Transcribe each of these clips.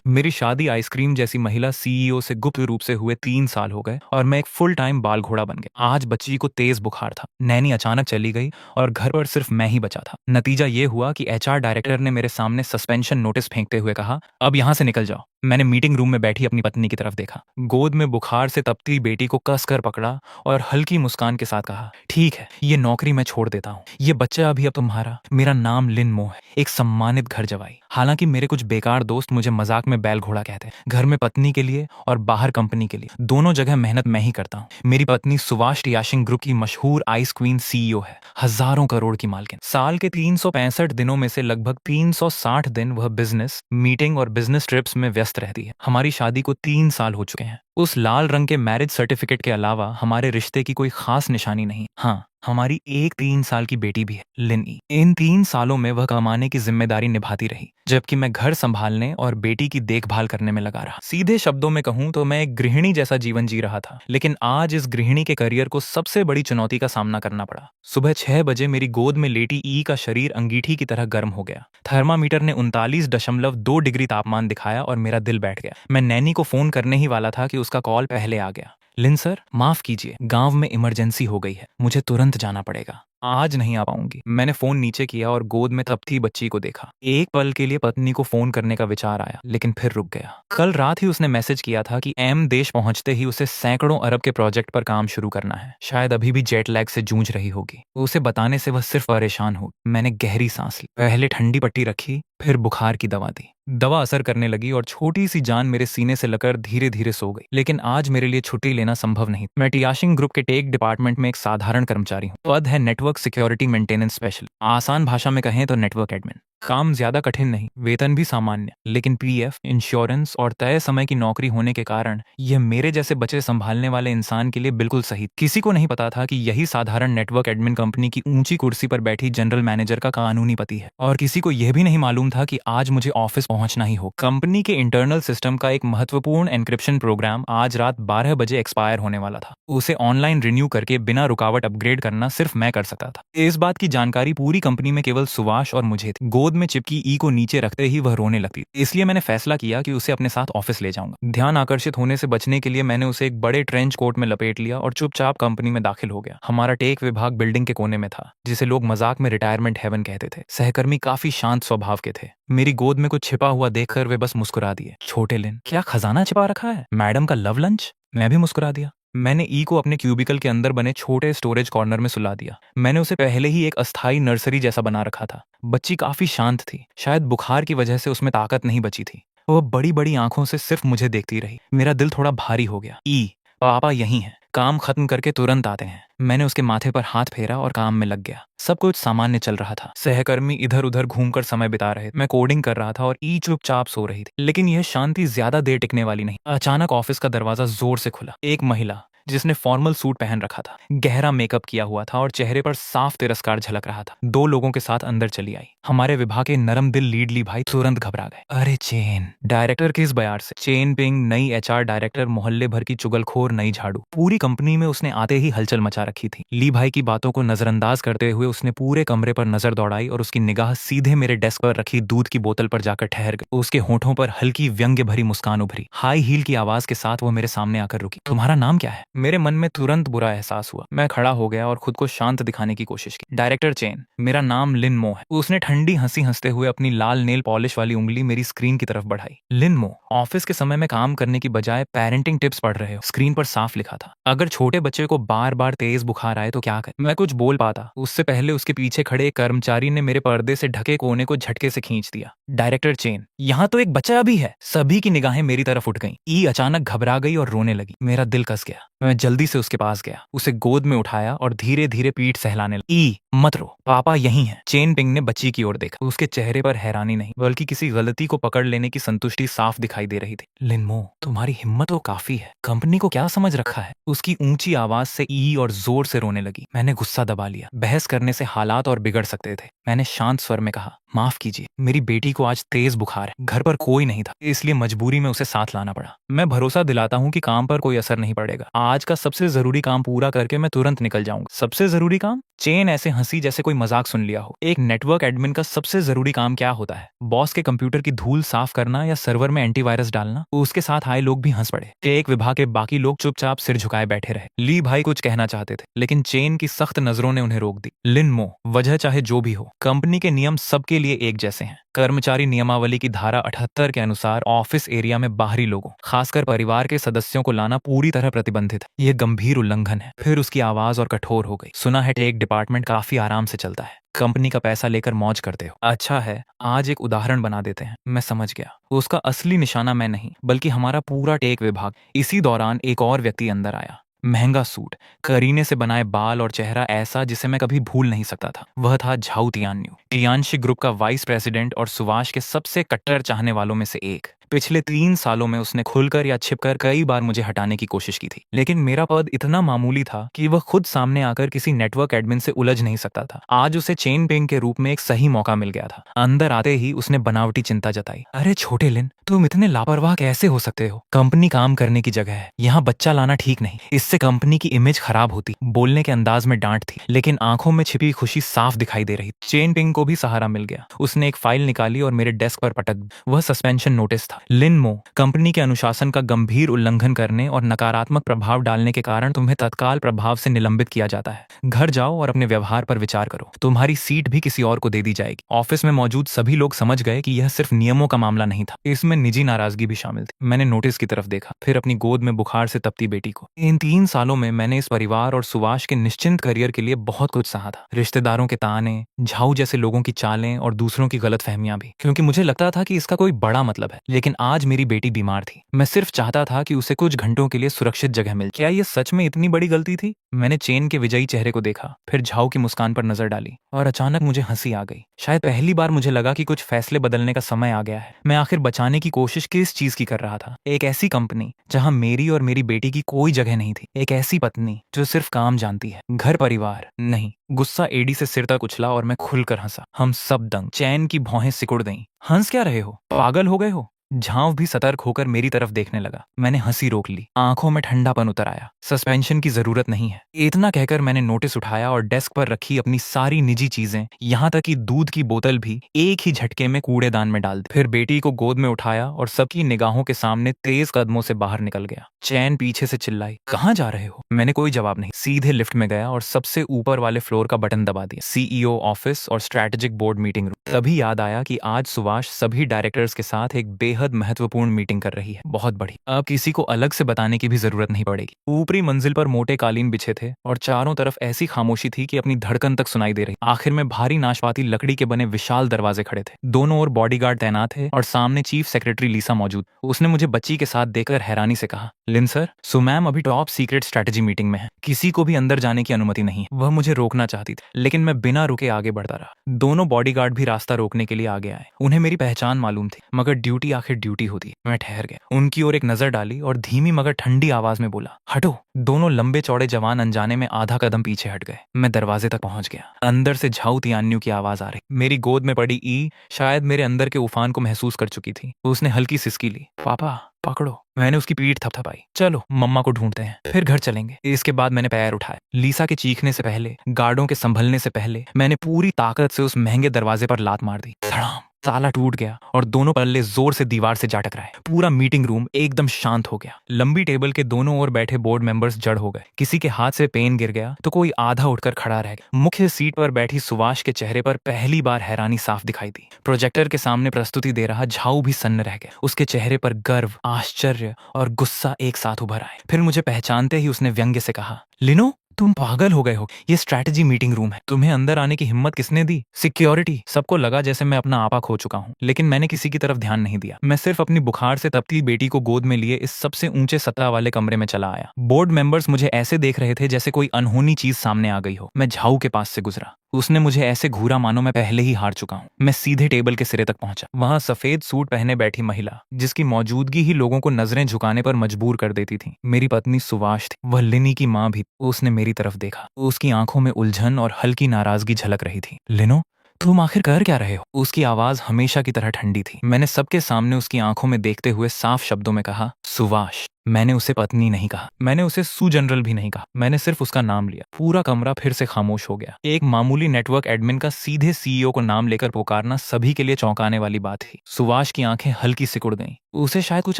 मेरी शादी आइसक्रीम जैसी महिला सीईओ से गुप्त रूप से हुए 3 साल हो गए और मैं एक फुल टाइम बाल घोड़ा बन गया। आज बच्ची को तेज बुखार था, नैनी अचानक चली गई और घर पर सिर्फ मैं ही बचा था। नतीजा ये हुआ कि एचआर डायरेक्टर ने मेरे सामने सस्पेंशन नोटिस फेंकते हुए कहा, अब यहां से निकल जाओ। मैंने मीटिंग रूम में बैठी अपनी पत्नी की तरफ देखा, गोद में बुखार से तपती बेटी को कसकर पकड़ा और हल्की मुस्कान के साथ कहा, ठीक है, ये नौकरी मैं छोड़ देता हूँ। ये बच्चा अभी अब तुम्हारा। मेरा नाम लिन मो है, एक सम्मानित घर जवाई। हालांकि मेरे कुछ बेकार दोस्त मुझे मजाक में बैल घोड़ा कहते हैं। घर में पत्नी के लिए और बाहर कंपनी के लिए, दोनों जगह मेहनत मैं ही करता हूँ। मेरी पत्नी सुभाष टियाशिंग ग्रुप की मशहूर आइस क्वीन सीईओ है, हजारों करोड़ की मालकिन। साल के 365 दिनों में से लगभग 360 दिन वह बिजनेस मीटिंग और बिजनेस ट्रिप्स में व्यस्त रहती है। हमारी शादी को 3 साल हो चुके हैं। उस लाल रंग के मैरिज सर्टिफिकेट के अलावा हमारे रिश्ते की कोई खास निशानी नहीं। हाँ, हमारी एक 3 साल की बेटी भी है, लिनी। इन 3 सालों में वह कमाने की जिम्मेदारी निभाती रही, जबकि मैं घर संभालने और बेटी की देखभाल करने में लगा रहा। सीधे शब्दों में कहूं तो मैं एक गृहिणी जैसा जीवन जी रहा था, लेकिन आज इस गृहिणी के करियर को सबसे बड़ी चुनौती का सामना करना पड़ा। सुबह 6 बजे मेरी गोद में लेटी ई का शरीर अंगीठी की तरह गर्म हो गया। थर्मामीटर ने 39.2 डिग्री तापमान दिखाया और मेरा दिल बैठ गया। मैं नैनी को फोन करने ही वाला था कि उसका कॉल पहले आ गया। लिन सर, माफ कीजिए, गांव में इमरजेंसी हो गई है, मुझे तुरंत जाना पड़ेगा, आज नहीं आ पाऊंगी। मैंने फोन नीचे किया और गोद में तपती बच्ची को देखा। एक पल के लिए पत्नी को फोन करने का विचार आया, लेकिन फिर रुक गया। कल रात ही उसने मैसेज किया था कि देश पहुंचते ही उसे सैकड़ों अरब के प्रोजेक्ट पर काम शुरू करना है। शायद अभी भी जेट लैग से जूझ रही होगी। उसे बताने से वह सिर्फ परेशान हो। मैंने गहरी सांस ली, पहले ठंडी पट्टी रखी, फिर बुखार की दवा दी। दवा असर करने लगी और छोटी सी जान मेरे सीने से लगकर धीरे धीरे सो गई। लेकिन आज मेरे लिए छुट्टी लेना संभव नहीं। मैं टियाशिंग ग्रुप के टेक डिपार्टमेंट में एक साधारण कर्मचारी हूँ। पद है नेटवर्क सिक्योरिटी मेंटेनेंस स्पेशल, आसान भाषा में कहें तो नेटवर्क एडमिन। काम ज्यादा कठिन नहीं, वेतन भी सामान्य, लेकिन पीएफ, इंश्योरेंस और तय समय की नौकरी होने के कारण यह मेरे जैसे बच्चे संभालने वाले इंसान के लिए बिल्कुल सही। किसी को नहीं पता था कि यही साधारण नेटवर्क एडमिन कंपनी की ऊंची कुर्सी पर बैठी जनरल मैनेजर का कानूनी पति है। और किसी को यह भी नहीं मालूम था कि आज मुझे ऑफिस पहुंचना ही हो। कंपनी के इंटरनल सिस्टम का एक महत्वपूर्ण एन्क्रिप्शन प्रोग्राम आज रात 12 बजे एक्सपायर होने वाला था। उसे ऑनलाइन रिन्यू करके बिना रुकावट अपग्रेड करना सिर्फ मैं कर सकता था। इस बात की जानकारी पूरी कंपनी में केवल सुभाष और मुझे थी। गोद में चिपकी ई को नीचे रखते ही वह रोने लगती, इसलिए मैंने फैसला किया कि उसे अपने साथ ऑफिस ले जाऊंगा। ध्यान आकर्षित होने से बचने के लिए मैंने उसे एक बड़े ट्रेंच कोट में लपेट लिया और चुपचाप कंपनी में दाखिल हो गया। हमारा टेक विभाग बिल्डिंग के कोने में था, जिसे लोग मजाक में रिटायरमेंट हेवन कहते थे। सहकर्मी काफी शांत स्वभाव के थे। मेरी गोद में कुछ छिपा हुआ देखकर वे बस मुस्कुरा दिए। छोटे लिन, क्या खजाना छिपा रखा है? मैडम का लव लंच? मैं भी मुस्कुरा दिया। मैंने ई को अपने क्यूबिकल के अंदर बने छोटे स्टोरेज कॉर्नर में सुला दिया। मैंने उसे पहले ही एक अस्थायी नर्सरी जैसा बना रखा था। बच्ची काफी शांत थी, शायद बुखार की वजह से उसमें ताकत नहीं बची थी। वह बड़ी बड़ी आंखों से सिर्फ मुझे देखती रही। मेरा दिल थोड़ा भारी हो गया। ई, पापा यहीं हैं, काम खत्म करके तुरंत आते हैं। मैंने उसके माथे पर हाथ फेरा और काम में लग गया। सब कुछ सामान्य चल रहा था। सहकर्मी इधर उधर घूमकर समय बिता रहे थे। मैं कोडिंग कर रहा था और ई चुपचाप सो रही थी। लेकिन यह शांति ज्यादा देर टिकने वाली नहीं। अचानक ऑफिस का दरवाजा जोर से खुला। एक महिला, जिसने फॉर्मल सूट पहन रखा था, गहरा मेकअप किया हुआ था और चेहरे पर साफ तिरस्कार झलक रहा था, 2 लोगों के साथ अंदर चली आई। हमारे विभाग के नरम दिल लीडली भाई तुरंत घबरा गए। अरे चेन, डायरेक्टर किस बयार से? चेन पिंग, नई एचआर डायरेक्टर, मोहल्ले भर की चुगलखोर नई झाड़ू। पूरी कंपनी में उसने आते ही हलचल मचा रखी थी। ली भाई की बातों को नजरअंदाज करते हुए उसने पूरे कमरे पर नजर दौड़ाई और उसकी निगाह सीधे मेरे डेस्क पर रखी दूध की बोतल पर जाकर ठहर गई। उसके होठों पर हल्की व्यंग्य भरी मुस्कान उभरी। हाई हील की आवाज के साथ वो मेरे सामने आकर रुकी। तुम्हारा नाम क्या है? मेरे मन में तुरंत बुरा एहसास हुआ। मैं खड़ा हो गया और खुद को शांत दिखाने की कोशिश की। डायरेक्टर चेन, मेरा नाम लिन मो है। उसने ठंडी हंसी हंसते हुए अपनी लाल नेल पॉलिश वाली उंगली मेरी स्क्रीन की तरफ बढ़ाई। लिन मो, ऑफिस के समय में काम करने की बजाय पेरेंटिंग टिप्स पढ़ रहे हो। स्क्रीन पर साफ लिखा था। अगर छोटे बच्चे को बार बार तेज बुखार आए तो क्या करे? मैं कुछ बोल पाता, उससे पहले उसके पीछे खड़े एक कर्मचारी ने मेरे पर्दे से ढके कोने को झटके से खींच दिया। डायरेक्टर चेन, यहाँ तो एक बच्चा भी है। सभी की निगाहें मेरी तरफ उठ गईं। ई अचानक घबरा गई और रोने लगी। मेरा दिल कस गया। मैं जल्दी से उसके पास गया, उसे गोद में उठाया और धीरे धीरे पीठ सहलाने लगा। ई, मत रो, पापा यहीं हैं। चेन पिंग ने बच्ची की ओर देखा। उसके चेहरे पर हैरानी नहीं, बल्कि किसी गलती को पकड़ लेने की संतुष्टि साफ दिखाई दे रही थी। लिनमो, तुम्हारी हिम्मत तो काफी है। कंपनी को क्या समझ रखा है? उसकी ऊंची आवाज से ई और जोर से रोने लगी। मैंने गुस्सा दबा लिया। बहस करने से हालात और बिगड़ सकते थे। मैंने शांत स्वर में कहा, माफ कीजिए, मेरी बेटी को आज तेज बुखार है। घर पर कोई नहीं था, इसलिए मजबूरी में उसे साथ लाना पड़ा। मैं भरोसा दिलाता हूँ कि काम पर कोई असर नहीं पड़ेगा। आज का सबसे जरूरी काम पूरा करके मैं तुरंत निकल जाऊंगा। सबसे जरूरी काम? चेन ऐसे हंसी जैसे कोई मजाक सुन लिया हो। एक नेटवर्क एडमिन का सबसे जरूरी काम क्या होता है? बॉस के कंप्यूटर की धूल साफ करना या सर्वर में एंटीवायरस डालना? उसके साथ आए लोग भी हंस पड़े। एक विभाग के बाकी लोग चुपचाप सिर झुकाए बैठे रहे। ली भाई कुछ कहना चाहते थे, लेकिन चेन की सख्त नजरों ने उन्हें रोक दी। लिन मो, वजह चाहे जो भी हो, कंपनी के नियम सबके लिए एक जैसे हैं। कर्मचारी नियमावली की धारा 78 के अनुसार ऑफिस एरिया में बाहरी लोगों, खासकर परिवार के सदस्यों को लाना पूरी तरह प्रतिबंधित है। यह गंभीर उल्लंघन है। फिर उसकी आवाज और कठोर हो गई। सुना है टेक डिपार्टमेंट काफी आराम से चलता है। कंपनी का पैसा लेकर मौज करते हो। अच्छा है, आज एक उदाहरण बना देते हैं। मैं समझ गया। उसका असली निशाना मैं नहीं, बल्कि हमारा पूरा टेक विभाग। इसी दौरान एक और व्यक्ति अंदर आया। महंगा सूट, करीने से बनाए बाल और चेहरा ऐसा जिसे मैं कभी भूल नहीं सकता था। वह था झाऊ तियान्यू, टियानशी ग्रुप का वाइस प्रेसिडेंट और सुभाष के सबसे कट्टर चाहने वालों में से एक। पिछले 3 सालों में उसने खुलकर या छिपकर कई बार मुझे हटाने की कोशिश की थी, लेकिन मेरा पद इतना मामूली था कि वह खुद सामने आकर किसी नेटवर्क एडमिन से उलझ नहीं सकता था। आज उसे चेन पेंग के रूप में एक सही मौका मिल गया था। अंदर आते ही उसने बनावटी चिंता जताई। अरे छोटे लिन, तुम इतने लापरवाह कैसे हो सकते हो? कंपनी काम करने की जगह है, यहाँ बच्चा लाना ठीक नहीं। इससे कंपनी की इमेज खराब होती। बोलने के अंदाज में डांट थी, लेकिन आंखों में छिपी खुशी साफ दिखाई दे रही। चेन पिंग को भी सहारा मिल गया। उसने एक फाइल निकाली और मेरे डेस्क पर पटक दी। वह सस्पेंशन नोटिस था। लिन मो, कंपनी के अनुशासन का गंभीर उल्लंघन करने और नकारात्मक प्रभाव डालने के कारण तुम्हें तत्काल प्रभाव से निलंबित किया जाता है। घर जाओ और अपने व्यवहार पर विचार करो। तुम्हारी सीट भी किसी और को दे दी जाएगी। ऑफिस में मौजूद सभी लोग समझ गए कि यह सिर्फ नियमों का मामला नहीं था, इसमें निजी नाराजगी भी शामिल थी। मैंने नोटिस की तरफ देखा, फिर अपनी गोद में बुखार से तपती बेटी को। इन 3 सालों में मैंने इस परिवार और सुभाष के निश्चिंत करियर के लिए बहुत कुछ सहा था। रिश्तेदारों के ताने, झाऊ जैसे लोगों की चालें और दूसरों की गलतफहमियां भी, क्योंकि मुझे लगता था कि इसका कोई बड़ा मतलब है। लेकिन आज मेरी बेटी बीमार थी। मैं सिर्फ चाहता था कि उसे कुछ घंटों के लिए सुरक्षित जगह मिल। क्या यह सच में इतनी बड़ी गलती थी? मैंने चेन के विजयी चेहरे को देखा, फिर झाऊ की मुस्कान पर नजर डाली और अचानक मुझे हंसी आ गई। शायद पहली बार मुझे लगा कि कुछ फैसले बदलने का समय आ गया है। मैं आखिर बचाने की कोशिश किस चीज की कर रहा था? एक ऐसी कंपनी जहां मेरी और मेरी बेटी की कोई जगह नहीं थी। एक ऐसी पत्नी जो सिर्फ काम जानती है, घर परिवार नहीं। गुस्सा एड़ी से सिर तक उछला और मैं खुलकर हंसा। हम सब दंग। चैन की भौहें सिकुड़ गईं। हंस क्या रहे हो? पागल हो गए हो? झांव भी सतर्क होकर मेरी तरफ देखने लगा। मैंने हंसी रोक ली। आंखों में ठंडापन उतर आया। सस्पेंशन की जरूरत नहीं है, इतना कहकर मैंने नोटिस उठाया और डेस्क पर रखी अपनी सारी निजी चीजें, यहाँ तक कि दूध की बोतल भी एक ही झटके में कूड़ेदान में डाल दी। फिर बेटी को गोद में उठाया और सबकी निगाहों के सामने तेज कदमों से बाहर निकल गया। चैन पीछे से चिल्लाई, कहाँ जा रहे हो? मैंने कोई जवाब नहीं, सीधे लिफ्ट में गया और सबसे ऊपर वाले फ्लोर का बटन दबा दिया। सीईओ ऑफिस और स्ट्रैटेजिक बोर्ड मीटिंग रूम। तभी याद आया कि आज सुभाष सभी डायरेक्टर्स के साथ एक बेहद महत्वपूर्ण मीटिंग कर रही है। बहुत बड़ी। अब किसी को अलग से बताने की भी जरूरत नहीं पड़ेगी। ऊपरी मंजिल पर मोटे कालीन बिछे थे और चारों तरफ ऐसी खामोशी थी कि अपनी धड़कन तक सुनाई दे रही। आखिर में भारी नाशपाती लकड़ी के बने विशाल दरवाजे खड़े थे। दोनों ओर बॉडीगार्ड तैनात थे और सामने चीफ सेक्रेटरी लीसा मौजूद। उसने मुझे बच्ची के साथ देखकर हैरानी से कहा, लिन सर, सुमैम अभी टॉप सीक्रेट स्ट्रैटेजी मीटिंग में है। किसी को भी अंदर जाने की अनुमति नहीं। वह मुझे रोकना चाहती थी, लेकिन मैं बिना रुके आगे बढ़ता रहा। दोनों बॉडीगार्ड भी रास्ता रोकने के लिए आगे आए। उन्हें मेरी पहचान मालूम थी, मगर ड्यूटी आखिर ड्यूटी होती है। मैं ठहर गया, उनकी ओर एक नजर डाली और धीमी मगर ठंडी आवाज में बोला, हटो। दोनों लंबे चौड़े जवान अनजाने में आधा कदम पीछे हट गए। मैं दरवाजे तक पहुंच गया। अंदर से झाऊ तियान्यू की आवाज आ रही। मेरी गोद में पड़ी ई शायद मेरे अंदर के उफान को महसूस कर चुकी थी। उसने हल्की सिसकी ली। पापा पकड़ो। मैंने उसकी पीठ थपथपाई। चलो मम्मा को ढूंढते हैं, फिर घर चलेंगे। इसके बाद मैंने पैर उठाए। लीसा के चीखने से पहले, गार्डों के संभलने से पहले, मैंने पूरी ताकत से उस महंगे दरवाजे पर लात मार दी। धड़ाम। ताला टूट गया और दोनों पल्ले जोर से दीवार से जा टकराए। पूरा मीटिंग रूम एकदम शांत हो गया। लंबी टेबल के दोनों ओर बैठे बोर्ड मेंबर्स जड़ हो गए। किसी के हाथ से पेन गिर गया तो कोई आधा उठकर खड़ा रह गया। मुख्य सीट पर बैठी सुभाष के चेहरे पर पहली बार हैरानी साफ दिखाई दी। प्रोजेक्टर के सामने प्रस्तुति दे रहा झाऊ भी सन्न रह गया। उसके चेहरे पर गर्व, आश्चर्य और गुस्सा एक साथ उभर आए। फिर मुझे पहचानते ही उसने व्यंग्य से कहा, लिनो, तुम पागल हो गए हो। ये स्ट्रैटेजी मीटिंग रूम है। तुम्हें अंदर आने की हिम्मत किसने दी? सिक्योरिटी। सबको लगा जैसे मैं अपना आपा खो चुका हूँ, लेकिन मैंने किसी की तरफ ध्यान नहीं दिया। मैं सिर्फ अपनी बुखार से तपती बेटी को गोद में लिए इस सबसे ऊंचे सतह वाले कमरे में चला आया। बोर्ड मेंबर्स मुझे ऐसे देख रहे थे जैसे कोई अनहोनी चीज सामने आ गई हो। मैं झाऊ के पास से गुजरा। उसने मुझे ऐसे घूरा मानो मैं पहले ही हार चुका हूँ। मैं सीधे टेबल के सिरे तक पहुंचा। वहां सफेद सूट पहने बैठी महिला, जिसकी मौजूदगी ही लोगों को नजरें झुकाने पर मजबूर कर देती थी, मेरी पत्नी सुभाष थी। वह लिनी की माँ भी। उसने मेरी तरफ देखा। उसकी आंखों में उलझन और हल्की नाराजगी झलक रही थी। लिनो, तुम आखिर कर क्या रहे हो? उसकी आवाज हमेशा की तरह ठंडी थी। मैंने सबके सामने उसकी आंखों में देखते हुए साफ शब्दों में कहा, सुभाष, मैंने उसे पत्नी नहीं कहा, मैंने उसे सू जनरल भी नहीं कहा, मैंने सिर्फ उसका नाम लिया। पूरा कमरा फिर से खामोश हो गया। एक मामूली नेटवर्क एडमिन का सीधे सीईओ को नाम लेकर पुकारना सभी के लिए चौंकाने वाली बात थी। सुभाष की आंखें हल्की सिकुड़ गईं। उसे शायद कुछ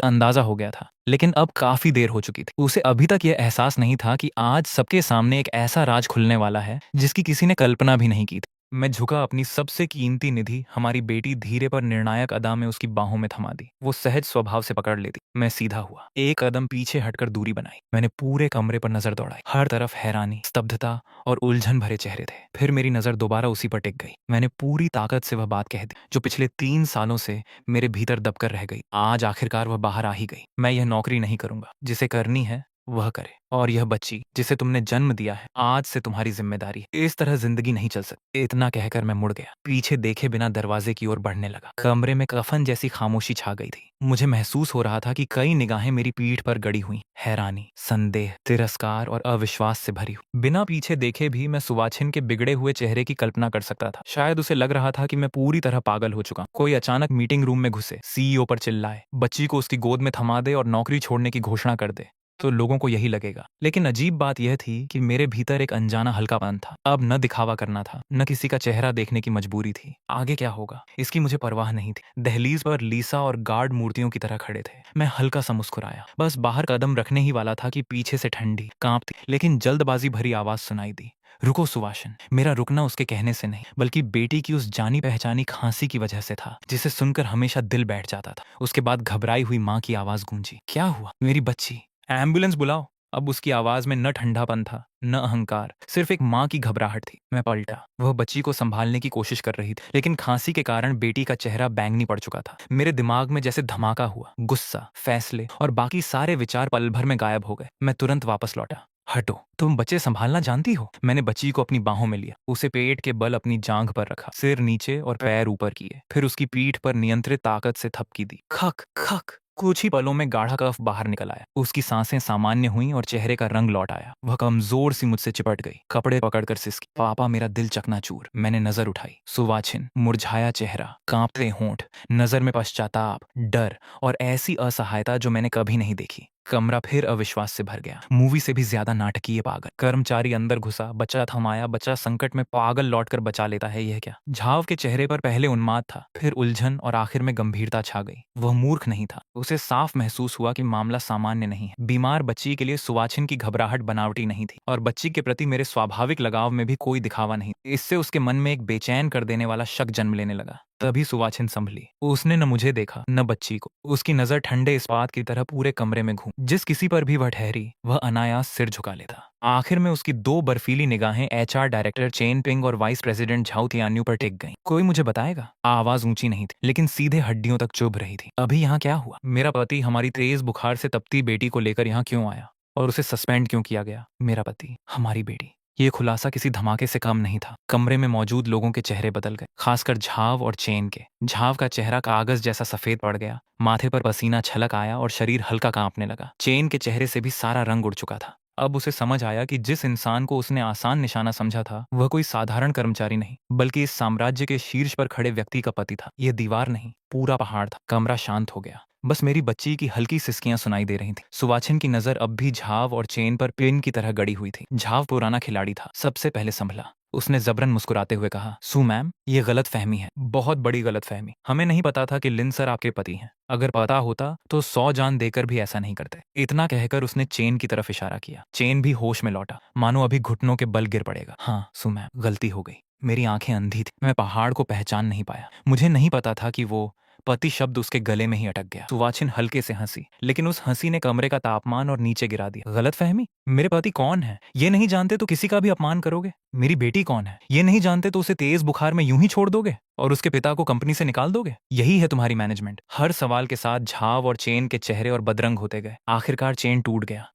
अंदाजा हो गया था, लेकिन अब काफी देर हो चुकी थी। उसे अभी तक यह एहसास नहीं था कि आज सबके सामने एक ऐसा राज खुलने वाला है जिसकी किसी ने कल्पना भी नहीं की थी। मैं झुका, अपनी सबसे कीमती निधि हमारी बेटी धीरे पर निर्णायक अदा में उसकी बाहों में थमा दी। वो सहज स्वभाव से पकड़ लेती। मैं सीधा हुआ, एक कदम पीछे हटकर दूरी बनाई। मैंने पूरे कमरे पर नजर दौड़ाई। हर तरफ हैरानी, स्तब्धता और उलझन भरे चेहरे थे। फिर मेरी नजर दोबारा उसी पर टिक गई। मैंने पूरी ताकत से वह बात कह दी जो पिछले 3 सालों से मेरे भीतर दबकर रह गई। आज आखिरकार वह बाहर आ ही गई। मैं यह नौकरी नहीं करूंगा, जिसे करनी है वह करे। और यह बच्ची जिसे तुमने जन्म दिया है, आज से तुम्हारी जिम्मेदारी है। इस तरह जिंदगी नहीं चल सकती। इतना कहकर मैं मुड़ गया, पीछे देखे बिना दरवाजे की ओर बढ़ने लगा। कमरे में कफन जैसी खामोशी छा गई थी। मुझे महसूस हो रहा था कि कई निगाहें मेरी पीठ पर गड़ी हुई, हैरानी, संदेह, तिरस्कार और अविश्वास से भरी हुई। बिना पीछे देखे भी मैं सुवाछिन के बिगड़े हुए चेहरे की कल्पना कर सकता था। शायद उसे लग रहा था कि मैं पूरी तरह पागल हो चुका। कोई अचानक मीटिंग रूम में घुसे, सीईओ पर चिल्लाए, बच्ची को उसकी गोद में थमा दे और नौकरी छोड़ने की घोषणा कर दे, तो लोगों को यही लगेगा। लेकिन अजीब बात यह थी कि मेरे भीतर एक अनजाना हल्कापन था। अब न दिखावा करना था, न किसी का चेहरा देखने की मजबूरी थी। आगे क्या होगा इसकी मुझे परवाह नहीं थी। दहलीज पर लीसा और गार्ड मूर्तियों की तरह खड़े थे। मैं हल्का सा मुस्कुराया, बस बाहर कदम रखने ही वाला था कि पीछे से ठंडी, कांपती लेकिन जल्दबाजी भरी आवाज सुनाई दी। रुको सुवासन। मेरा रुकना उसके कहने से नहीं, बल्कि बेटी की उस जानी पहचानी खांसी की वजह से था, जिसे सुनकर हमेशा दिल बैठ जाता था। उसके बाद घबराई हुई माँ की आवाज गूंजी, क्या हुआ मेरी बच्ची? एम्बुलेंस बुलाओ। अब उसकी आवाज में न ठंडापन था, न अहंकार, सिर्फ एक माँ की घबराहट थी। मैं पलटा। वह बच्ची को संभालने की कोशिश कर रही थी, लेकिन खांसी के कारण बेटी का चेहरा बैंगनी पड़ चुका था। मेरे दिमाग में जैसे धमाका हुआ। गुस्सा, फैसले और बाकी सारे विचार पल भर में गायब हो गए। मैं तुरंत वापस लौटा। हटो, तुम बच्चे संभालना जानती हो। मैंने बच्ची को अपनी बाहों में लिया, उसे पेट के बल अपनी जांघ पर रखा, सिर नीचे और पैर ऊपर किए, फिर उसकी पीठ पर नियंत्रित ताकत से थपकी दी। खक खक। कुछ ही पलों में गाढ़ा कफ बाहर निकल आया। उसकी सांसें सामान्य हुईं और चेहरे का रंग लौट आया। वह कमजोर सी मुझसे चिपट गई, कपड़े पकड़कर सिसकी। पापा, मेरा दिल चकनाचूर। मैंने नजर उठाई। सुवाछिन, मुरझाया चेहरा, कांपते होंठ, नजर में पश्चाताप, डर और ऐसी असहायता जो मैंने कभी नहीं देखी। कमरा फिर अविश्वास से भर गया। मूवी से भी ज्यादा नाटकीय पागल। कर्मचारी अंदर घुसा, बच्चा थमाया। बच्चा संकट में पागल लौटकर बचा लेता है, यह क्या? झाव के चेहरे पर पहले उन्माद था, फिर उलझन और आखिर में गंभीरता छा गई। वह मूर्ख नहीं था। उसे साफ महसूस हुआ कि मामला सामान्य नहीं है। बीमार बच्ची के लिए सुवाछिन की घबराहट बनावटी नहीं थी, और बच्ची के प्रति मेरे स्वाभाविक लगाव में भी कोई दिखावा नहीं। इससे उसके मन में एक बेचैन कर देने वाला शक जन्म लेने लगा। तभी सुवाछिन संभली। उसने न मुझे देखा न बच्ची को। उसकी नजर ठंडे इस्पात की तरह पूरे कमरे में घूम। जिस किसी पर भी वह ठहरी, वह अनायास सिर झुका लेता। आखिर में उसकी 2 बर्फीली निगाहें एचआर डायरेक्टर चेन पिंग और वाइस प्रेसिडेंट झाऊ तियान्यू पर टिक गईं। कोई मुझे बताएगा? आवाज ऊंची नहीं थी, लेकिन सीधे हड्डियों तक चुभ रही थी। अभी यहाँ क्या हुआ? मेरा पति हमारी तेज बुखार से तपती बेटी को लेकर यहाँ क्यों आया, और उसे सस्पेंड क्यों किया गया? मेरा पति, हमारी बेटी। ये खुलासा किसी धमाके से कम नहीं था। कमरे में मौजूद लोगों के चेहरे बदल गए, खासकर झाव और चेन के। झाव का चेहरा कागज जैसा सफेद पड़ गया, माथे पर पसीना छलक आया और शरीर हल्का कांपने लगा। चेन के चेहरे से भी सारा रंग उड़ चुका था। अब उसे समझ आया कि जिस इंसान को उसने आसान निशाना समझा था, वह कोई साधारण कर्मचारी नहीं, बल्कि इस साम्राज्य के शीर्ष पर खड़े व्यक्ति का पति था। यह दीवार नहीं, पूरा पहाड़ था। कमरा शांत हो गया। बस मेरी बच्ची की हल्की सिसकियां सुनाई दे रही थी। सुवाछिन की नजर अब भी झाव और चेन पर पिन की तरह गड़ी हुई थी। झाव पुराना खिलाड़ी था, सबसे पहले संभला। उसने जबरन मुस्कुराते हुए कहा, सू मैम, ये गलत फहमी है, बहुत बड़ी गलत फहमी। हमें नहीं पता था कि लिन सर आपके पति हैं। अगर पता होता तो 100 जान देकर भी ऐसा नहीं करते। इतना कहकर उसने चेन की तरफ इशारा किया। चेन भी होश में लौटा, मानो अभी घुटनों के बल गिर पड़ेगा। हाँ सू मैम, गलती हो गई। मेरी आंखें अंधी थी। मैं पहाड़ को पहचान नहीं पाया। मुझे नहीं पता था कि वो पति शब्द उसके गले में ही अटक गया। सुवाछिन हल्के से हंसी, लेकिन उस हंसी ने कमरे का तापमान और नीचे गिरा दिया। गलत फहमी? मेरे पति कौन है ये नहीं जानते तो किसी का भी अपमान करोगे? मेरी बेटी कौन है ये नहीं जानते तो उसे तेज बुखार में यूं ही छोड़ दोगे और उसके पिता को कंपनी से निकाल दोगे? यही है तुम्हारी मैनेजमेंट? हर सवाल के साथ झाव और चेन के चेहरे और बदरंग होते गए। आखिरकार चेन टूट गया।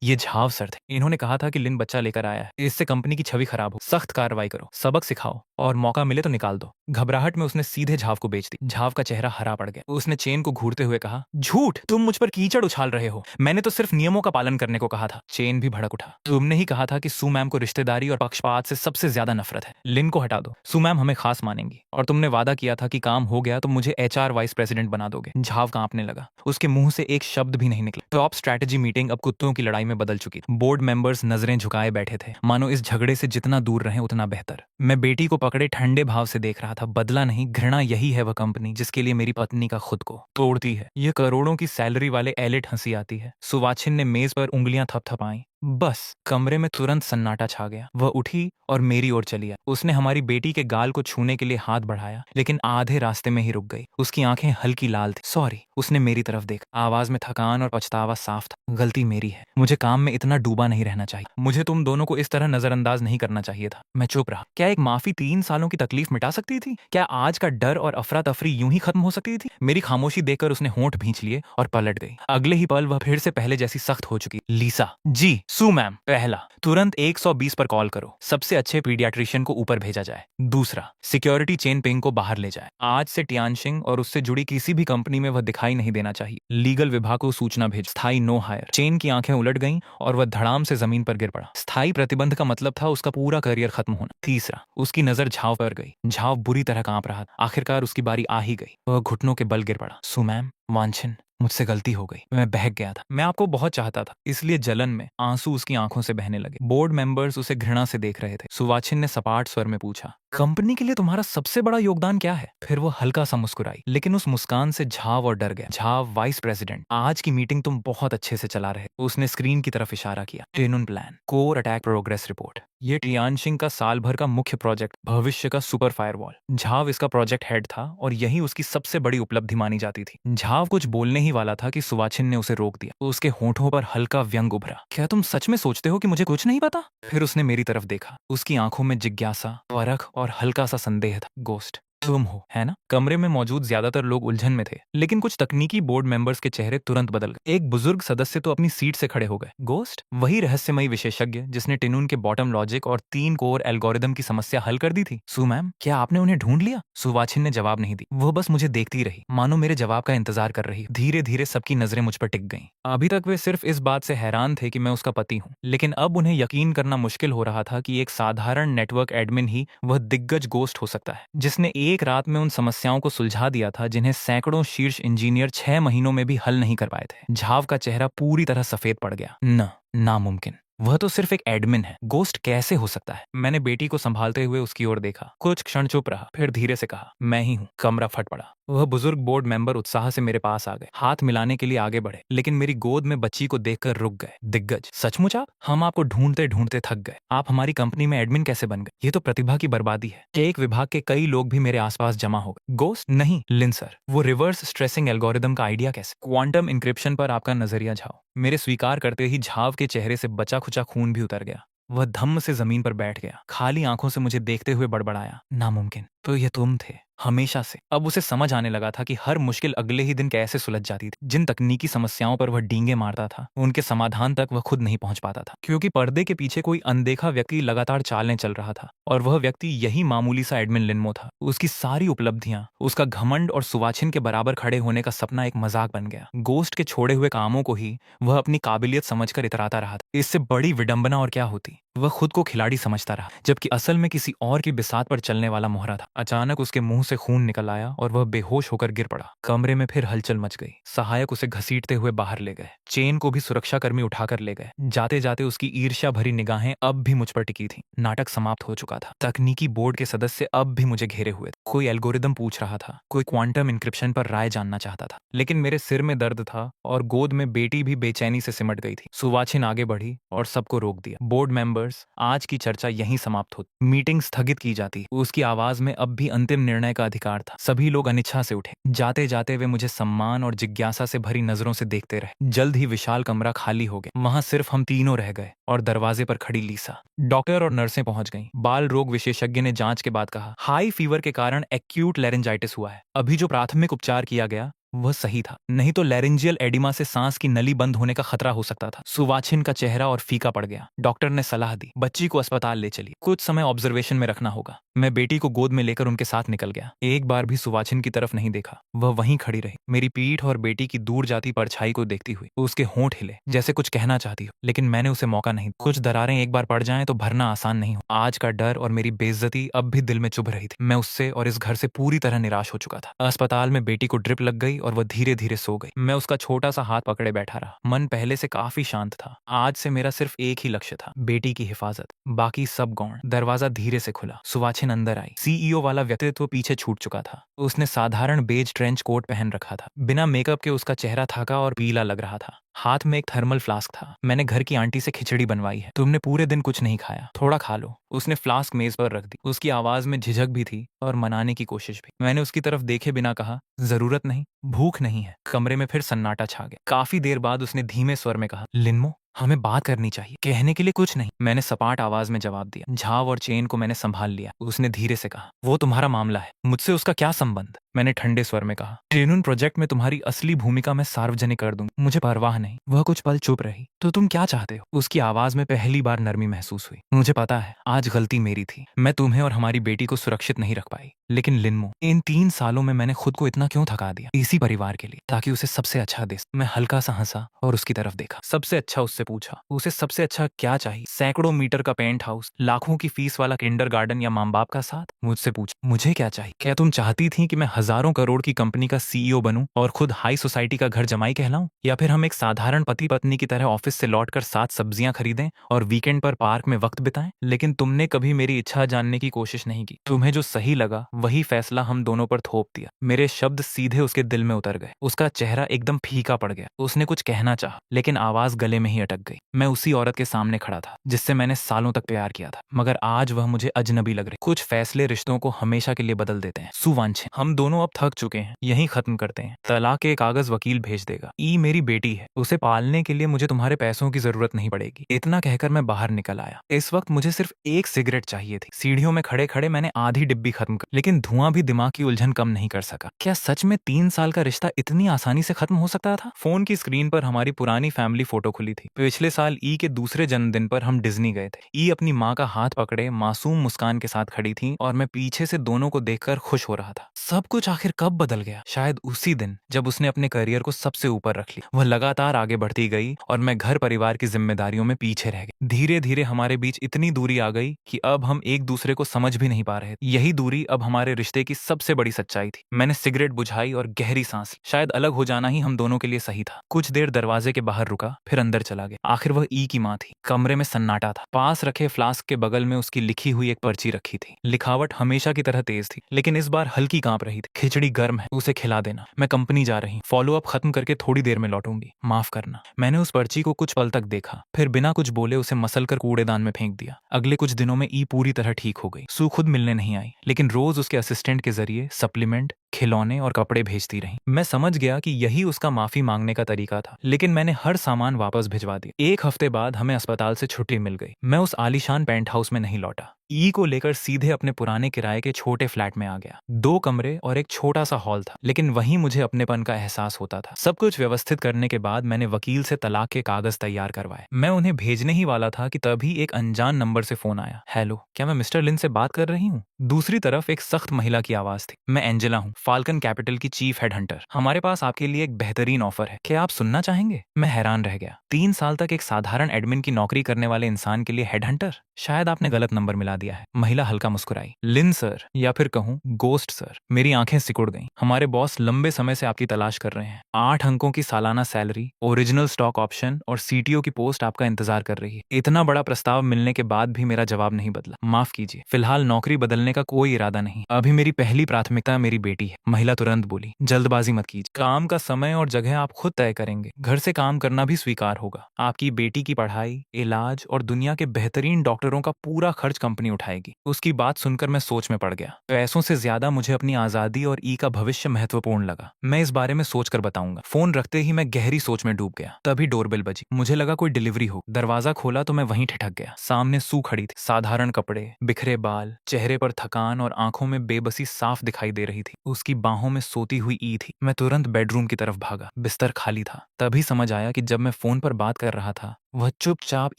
ये झाव सर थे। इन्होंने कहा था कि लिन बच्चा लेकर आया है, इससे कंपनी की छवि खराब हो। सख्त कार्रवाई करो, सबक सिखाओ और मौका मिले तो निकाल दो। घबराहट में उसने सीधे झाव को बेच दी। झाव का चेहरा हरा पड़ गया। उसने चेन को घूरते हुए कहा, झूठ, तुम मुझ पर कीचड़ उछाल रहे हो। मैंने तो सिर्फ नियमों का पालन करने को कहा था। चेन भी भड़क उठा। तुमने ही कहा था कि सू मैम को रिश्तेदारी और पक्षपात से सबसे ज्यादा नफरत है। लिन को हटा दो, सू मैम हमें खास मानेंगी। और तुमने वादा किया था कि काम हो गया तो मुझे HR वाइस प्रेसिडेंट बना दोगे। झाव कांपने लगा। उसके मुंह से एक शब्द भी नहीं निकला। टॉप स्ट्रैटेजी मीटिंग अब कुत्तों की लड़ाई में बदल चुकी थी। बोर्ड मेंबर्स नजरें झुकाए बैठे थे, मानो इस झगड़े से जितना दूर रहे उतना बेहतर। मैं बेटी को पकड़े ठंडे भाव से देख रहा था। बदला नहीं, घृणा। यही है वह कंपनी जिसके लिए मेरी पत्नी का खुद को तोड़ती है। यह करोड़ों की सैलरी वाले एलिट हंसी आती है। सुवाचिन ने मेज पर उंगलियां थपथपाई। बस कमरे में तुरंत सन्नाटा छा गया। वह उठी और मेरी ओर चली आई। उसने हमारी बेटी के गाल को छूने के लिए हाथ बढ़ाया, लेकिन आधे रास्ते में ही रुक गई। उसकी आंखें हल्की लाल थी। सॉरी, उसने मेरी तरफ देखा। आवाज में थकान और पछतावा साफ था। गलती मेरी है। मुझे काम में इतना डूबा नहीं रहना चाहिए। मुझे तुम दोनों को इस तरह नजरअंदाज नहीं करना चाहिए था। मैं चुप रहा। क्या एक माफी 3 सालों की तकलीफ मिटा सकती थी? क्या आज का डर और अफरा तफरी यूं ही खत्म हो सकती थी? मेरी खामोशी देखकर उसने होंठ भींच लिए और पलट गई। अगले ही पल वह फिर से पहले जैसी सख्त हो चुकी। लीसा जी, सू मैम। पहला, तुरंत 120 पर कॉल करो। सबसे अच्छे पीडियाट्रिशियन को ऊपर भेजा जाए। दूसरा, सिक्योरिटी चेन पिंग को बाहर ले जाए। आज से टियानशिंग और उससे जुड़ी किसी भी कंपनी में वह दिखाई नहीं देना चाहिए। लीगल विभाग को सूचना भेज। स्थायी नो हायर। चेन की आंखें उलट गईं और वह धड़ाम से जमीन पर गिर पड़ा। स्थायी प्रतिबंध का मतलब था उसका पूरा करियर खत्म होना। तीसरा, उसकी नजर झाव पर गई। झाव बुरी तरह कांप रहा था। आखिरकार उसकी बारी आ ही गई। वह घुटनों के बल गिर पड़ा। सू मैम, वांछिन, मुझसे गलती हो गई। मैं बहक गया था। मैं आपको बहुत चाहता था, इसलिए जलन में आंसू उसकी आंखों से बहने लगे। बोर्ड मेंबर्स उसे घृणा से देख रहे थे। सुवाचिन ने सपाट स्वर में पूछा, कंपनी के लिए तुम्हारा सबसे बड़ा योगदान क्या है? फिर वो हल्का सा मुस्कुराई, लेकिन उस मुस्कान से झाव और डर गया। झाव, वाइस प्रेसिडेंट, आज की मीटिंग तुम बहुत अच्छे से चला रहे। उसने स्क्रीन की तरफ इशारा किया। टेनुन plan, core attack progress report. ये टियानशिंग का साल भर का मुख्य प्रोजेक्ट, भविष्य का सुपर फायरवॉल। झाव इसका प्रोजेक्ट हेड था और यही उसकी सबसे बड़ी उपलब्धि मानी जाती थी। झाव कुछ बोलने ही वाला था कि सुवाचिन ने उसे रोक दिया। उसके होठों पर हल्का व्यंग उभरा। क्या तुम सच में सोचते हो कि मुझे कुछ नहीं पता? फिर उसने मेरी तरफ देखा। उसकी आंखों में जिज्ञासा, परख और हल्का सा संदेह था। गोस्ट तुम हो, है ना? कमरे में मौजूद ज्यादातर लोग उलझन में थे, लेकिन कुछ तकनीकी बोर्ड मेंबर्स के चेहरे तुरंत बदल गए। एक बुजुर्ग सदस्य तो अपनी सीट से खड़े हो गए। गोस्ट, वही रहस्यमयी विशेषज्ञ जिसने टिनून के बॉटम लॉजिक और 3 कोर एल्गोरिदम की समस्या हल कर दी थी। सू मैम, क्या आपने उन्हें ढूंढ लिया? सुवाचिन ने जवाब नहीं दी। वो बस मुझे देखती रही, मानो मेरे जवाब का इंतजार कर रही। धीरे धीरे सबकी नजरें मुझ पर टिक गईं। अभी तक वे सिर्फ इस बात से हैरान थे कि मैं उसका पति हूँ, लेकिन अब उन्हें यकीन करना मुश्किल हो रहा था कि एक साधारण नेटवर्क एडमिन ही वह दिग्गज गोस्ट हो सकता है, जिसने एक रात में उन समस्याओं को सुलझा दिया था जिन्हें सैकड़ों शीर्ष इंजीनियर 6 महीनों में भी हल नहीं कर पाए थे। झाव का चेहरा पूरी तरह सफेद पड़ गया। नामुमकिन। वह तो सिर्फ एक एडमिन है। गोस्ट कैसे हो सकता है? मैंने बेटी को संभालते हुए उसकी ओर देखा। कुछ क्षण चुप रहा, फिर धीरे से कहा, मैं ही हूँ। कमरा फट पड़ा। वह बुजुर्ग बोर्ड मेंबर उत्साह से मेरे पास आ गए, हाथ मिलाने के लिए आगे बढ़े, लेकिन मेरी गोद में बच्ची को देखकर रुक गए। दिग्गज, सचमुच आप? हम आपको ढूंढते ढूंढते थक गए। आप हमारी कंपनी में एडमिन कैसे बन गए? ये तो प्रतिभा की बर्बादी है। एक विभाग के कई लोग भी मेरे आसपास जमा हो गए। गोस्ट नहीं, लिन सर, वो रिवर्स स्ट्रेसिंग एल्गोरिदम का आइडिया कैसे? क्वांटम इंक्रिप्शन पर आपका नजरिया झाव। मेरे स्वीकार करते ही झाव के चेहरे से बचा खुचा खून भी उतर गया। वह धम्म से जमीन पर बैठ गया, खाली आंखों से मुझे देखते हुए बड़बड़ाया, नामुमकिन। तो ये तुम थे हमेशा से। अब उसे समझ आने लगा था कि हर मुश्किल अगले ही दिन कैसे सुलझ जाती थी। जिन तकनीकी समस्याओं पर वह डींगे मारता था, उनके समाधान तक वह खुद नहीं पहुंच पाता था, क्योंकि पर्दे के पीछे कोई अनदेखा व्यक्ति लगातार चालें चल रहा था, और वह व्यक्ति यही मामूली सा एडमिन लिनमो था। उसकी सारी उपलब्धियां, उसका घमंड और सुवाचिन के बराबर खड़े होने का सपना एक मजाक बन गया। गोस्ट के छोड़े हुए कामों को ही वह अपनी काबिलियत समझकर इतराता रहा था। इससे बड़ी विडंबना और क्या होती? वह खुद को खिलाड़ी समझता रहा, जबकि असल में किसी और की बिसात पर चलने वाला मोहरा था। अचानक उसके मुंह से खून निकल आया और वह बेहोश होकर गिर पड़ा। कमरे में फिर हलचल मच गई। सहायक उसे घसीटते हुए बाहर ले गए। चेन को भी सुरक्षाकर्मी उठाकर ले गए। जाते जाते उसकी ईर्ष्या भरी निगाहें अब भी मुझ पर टिकी थीं। नाटक समाप्त हो चुका था। तकनीकी बोर्ड के सदस्य अब भी मुझे घेरे हुए थे। कोई एल्गोरिदम पूछ रहा था, कोई क्वांटम इंक्रिप्शन पर राय जानना चाहता था, लेकिन मेरे सिर में दर्द था और गोद में बेटी भी बेचैनी से सिमट गई थी। सुवाचिन आगे बढ़ी और सबको रोक दिया। बोर्ड मेंबर्स, आज की चर्चा यहीं समाप्त होती, मीटिंग स्थगित की जाती। उसकी आवाज में अब भी अंतिम निर्णय का अधिकार था। सभी लोग अनिच्छा से उठे। जाते जाते वे मुझे सम्मान और जिज्ञासा से भरी नजरों से देखते रहे। जल्द ही विशाल कमरा खाली हो गया। वहां सिर्फ हम तीनों रह गए और दरवाजे पर खड़ी लीसा। डॉक्टर और नर्सें पहुंच गईं। बाल रोग विशेषज्ञ ने जांच के बाद कहा, हाई फीवर के कारण एक्यूट लेरेंजाइटिस हुआ है। अभी जो प्राथमिक उपचार किया गया वह सही था, नहीं तो लैरिंजियल एडिमा से सांस की नली बंद होने का खतरा हो सकता था। सुवाचिन का चेहरा और फीका पड़ गया। डॉक्टर ने सलाह दी, बच्ची को अस्पताल ले चलिए, कुछ समय ऑब्जर्वेशन में रखना होगा। मैं बेटी को गोद में लेकर उनके साथ निकल गया। एक बार भी सुवाचिन की तरफ नहीं देखा, वह वहीं खड़ी रही, मेरी पीठ और बेटी की दूर जाती परछाई को देखती हुई। उसके होंठ हिले, जैसे कुछ कहना चाहती हो, लेकिन मैंने उसे मौका नहीं। कुछ दरारें एक बार पड़ जाएं तो भरना आसान नहीं हो। आज का डर और मेरी बेइज्जती अब भी दिल में चुभ रही थी। मैं उससे और इस घर से पूरी तरह निराश हो चुका था। अस्पताल में बेटी को ड्रिप लग गई और वह धीरे धीरे सो गई। मैं उसका छोटा सा हाथ पकड़े बैठा रहा। मन पहले से काफी शांत था। आज से मेरा सिर्फ एक ही लक्ष्य था, बेटी की हिफाजत, बाकी सब गौण। दरवाजा धीरे से खुला, सुवाचिन अंदर आई। सीईओ वाला व्यक्तित्व पीछे छूट चुका था। उसने साधारण बेज ट्रेंच कोट पहन रखा था। बिना मेकअप के उसका चेहरा थका और पीला लग रहा था। हाथ में एक थर्मल फ्लास्क था। मैंने घर की आंटी से खिचड़ी बनवाई है, तुमने पूरे दिन कुछ नहीं खाया, थोड़ा खा लो। उसने फ्लास्क मेज पर रख दी। उसकी आवाज में झिझक भी थी और मनाने की कोशिश भी। मैंने उसकी तरफ देखे बिना कहा, जरूरत नहीं, भूख नहीं है। कमरे में फिर सन्नाटा छा गया। काफी देर बाद उसने धीमे स्वर में कहा, लिन्मो, हमें बात करनी चाहिए। कहने के लिए कुछ नहीं, मैंने सपाट आवाज में जवाब दिया। झाव और चेन को मैंने संभाल लिया। उसने धीरे से कहा, वो तुम्हारा मामला है, मुझसे उसका क्या संबंध? मैंने ठंडे स्वर में कहा, ट्रेनून प्रोजेक्ट में तुम्हारी असली भूमिका मैं सार्वजनिक कर दूंगी, मुझे परवाह नहीं। वह कुछ पल चुप रही। तो तुम क्या चाहते हो? उसकी आवाज में पहली बार नरमी महसूस हुई। मुझे पता है, आज गलती मेरी थी। मैं तुम्हें और हमारी बेटी को सुरक्षित नहीं रख पाई। लेकिन लिन्मो, इन 3 सालों में मैंने खुद को इतना क्यों थका दिया? इसी परिवार के लिए, ताकि उसे सबसे अच्छा दे। मैं हल्का सा हंसा और उसकी तरफ देखा। सबसे अच्छा उससे पूछा? उसे सबसे अच्छा क्या चाहिए? सैकड़ों मीटर का पेंट हाउस, लाखों की फीस वाला किंडरगार्टन या माँ बाप का साथ? मुझसे पूछ, मुझे क्या चाहिए? क्या तुम चाहती थी कि मैं हजारों करोड़ की कंपनी का सीईओ बनूं और खुद हाई सोसाइटी का घर जमाई कहलाऊं? या फिर हम एक साधारण पति पत्नी की तरह ऑफिस से लौटकर साथ सब्जियां खरीदें और वीकेंड पर पार्क में वक्त बिताएं? लेकिन तुमने कभी मेरी इच्छा जानने की कोशिश नहीं की। तुम्हें जो सही लगा वही फैसला हम दोनों पर थोप दिया। मेरे शब्द सीधे उसके दिल में उतर गए। उसका चेहरा एकदम फीका पड़ गया। उसने कुछ कहना चाहा, लेकिन आवाज गले में ही अटक गई। मैं उसी औरत के सामने खड़ा था जिससे मैंने सालों तक प्यार किया था, मगर आज वह मुझे अजनबी लग रही। कुछ फैसले रिश्तों को हमेशा के लिए बदल देते हैं। सुवांछिन, हम दोनों अब थक चुके हैं, यहीं खत्म करते हैं। तलाक के कागज वकील भेज देगा। ई मेरी बेटी है, उसे पालने के लिए मुझे तुम्हारे पैसों की जरूरत नहीं पड़ेगी। इतना कहकर मैं बाहर निकल आया। इस वक्त मुझे सिर्फ एक सिगरेट चाहिए थी। सीढ़ियों में खड़े खड़े मैंने आधी डिब्बी खत्म कर, लेकिन धुआं भी दिमाग की उलझन कम नहीं कर सका। क्या सच में 3 साल का रिश्ता इतनी आसानी से खत्म हो सकता था? फोन की स्क्रीन पर हमारी पुरानी फैमिली फोटो खुली थी। पिछले साल ई के दूसरे जन्मदिन पर हम डिज्नी गए थे। ई अपनी माँ का हाथ पकड़े मासूम मुस्कान के साथ खड़ी थी और मैं पीछे से दोनों को देखकर खुश हो रहा था। सब कुछ आखिर कब बदल गया? शायद उसी दिन जब उसने अपने करियर को सबसे ऊपर रख लिया। वह लगातार आगे बढ़ती गई और मैं घर परिवार की जिम्मेदारियों में पीछे रह गया। धीरे धीरे हमारे बीच इतनी दूरी आ गई कि अब हम एक दूसरे को समझ भी नहीं पा रहे। यही दूरी अब हमारे रिश्ते की सबसे बड़ी सच्चाई थी। मैंने सिगरेट बुझाई और गहरी सांस ली। शायद अलग हो जाना ही हम दोनों के लिए सही था। कुछ देर दरवाजे के बाहर रुका, फिर अंदर चला गया। आखिर वह ई की माँ थी। कमरे में सन्नाटा था। पास रखे फ्लास्क के बगल में उसकी लिखी हुई एक पर्ची रखी थी। लिखावट हमेशा की तरह तेज थी, लेकिन इस बार हल्की कांप रही थी। खिचड़ी गर्म है, उसे खिला देना। मैं कंपनी जा रही, फॉलो अप खत्म करके थोड़ी देर में लौटूंगी, माफ करना। मैंने उस पर्ची को कुछ पल तक देखा, फिर बिना कुछ बोले उसे मसल कर कूड़ेदान में फेंक दिया। अगले कुछ दिनों में ई पूरी तरह ठीक हो गई। सू खुद मिलने नहीं आई, लेकिन रोज उसके असिस्टेंट के जरिए सप्लीमेंट, खिलौने और कपड़े भेजती रही। मैं समझ गया कि यही उसका माफी मांगने का तरीका था, लेकिन मैंने हर सामान वापस भिजवा दिया। 1 हफ्ते बाद हमें अस्पताल से छुट्टी मिल गई। मैं उस आलीशान पेंट हाउस में नहीं लौटा। ई को लेकर सीधे अपने पुराने किराए के छोटे फ्लैट में आ गया। 2 कमरे और एक छोटा सा हॉल था, लेकिन वहीं मुझे अपनेपन का एहसास होता था। सब कुछ व्यवस्थित करने के बाद मैंने वकील से तलाक के कागज तैयार करवाए। मैं उन्हें भेजने ही वाला था कि तभी एक अनजान नंबर से फोन आया। हेलो, क्या मैं मिस्टर लिन से बात कर रही हूँ? दूसरी तरफ एक सख्त महिला की आवाज थी। मैं एंजेला हूँ, फाल्कन कैपिटल की चीफ हेड हंटर। हमारे पास आपके लिए एक बेहतरीन ऑफर है, क्या आप सुनना चाहेंगे? मैं हैरान रह गया। 3 साल तक एक साधारण एडमिन की नौकरी करने वाले इंसान के लिए हेड हंटर? शायद आपने गलत नंबर मिला दिया है। महिला हल्का मुस्कुराई। लिन सर, या फिर कहूँ गोस्ट सर। मेरी आंखें सिकुड़ गईं। हमारे बॉस लंबे समय से आपकी तलाश कर रहे हैं। 8 अंकों की सालाना सैलरी, ओरिजिनल स्टॉक ऑप्शन और सीटीओ की पोस्ट आपका इंतजार कर रही है। इतना बड़ा प्रस्ताव मिलने के बाद भी मेरा जवाब नहीं बदला। माफ कीजिए, फिलहाल नौकरी बदलने का कोई इरादा नहीं। अभी मेरी पहली प्राथमिकता मेरी बेटी है। महिला तुरंत बोली। जल्दबाजी मत कीजिए, काम का समय और जगह आप खुद तय करेंगे। घर से काम करना भी स्वीकार होगा। आपकी बेटी की पढ़ाई, इलाज और दुनिया के बेहतरीन डॉक्टर डॉक्टरों का पूरा खर्च कंपनी उठाएगी। उसकी बात सुनकर मैं सोच में पड़ गया। पैसों से ज्यादा मुझे अपनी आजादी और ई का भविष्य महत्वपूर्ण लगा। मैं इस बारे में सोचकर बताऊंगा। फोन रखते ही मैं गहरी सोच में डूब गया। तभी डोरबेल बजी। मुझे लगा कोई डिलीवरी हो। दरवाजा खोला तो मैं वहीं ठिठक गया। सामने सू खड़ी थी। साधारण कपड़े, बिखरे बाल, चेहरे पर थकान और आंखों में बेबसी साफ दिखाई दे रही थी। उसकी बाहों में सोती हुई ई थी। मैं तुरंत बेडरूम की तरफ भागा। बिस्तर खाली था। तभी समझ आया कि जब मैं फोन पर बात कर रहा था वह चुपचाप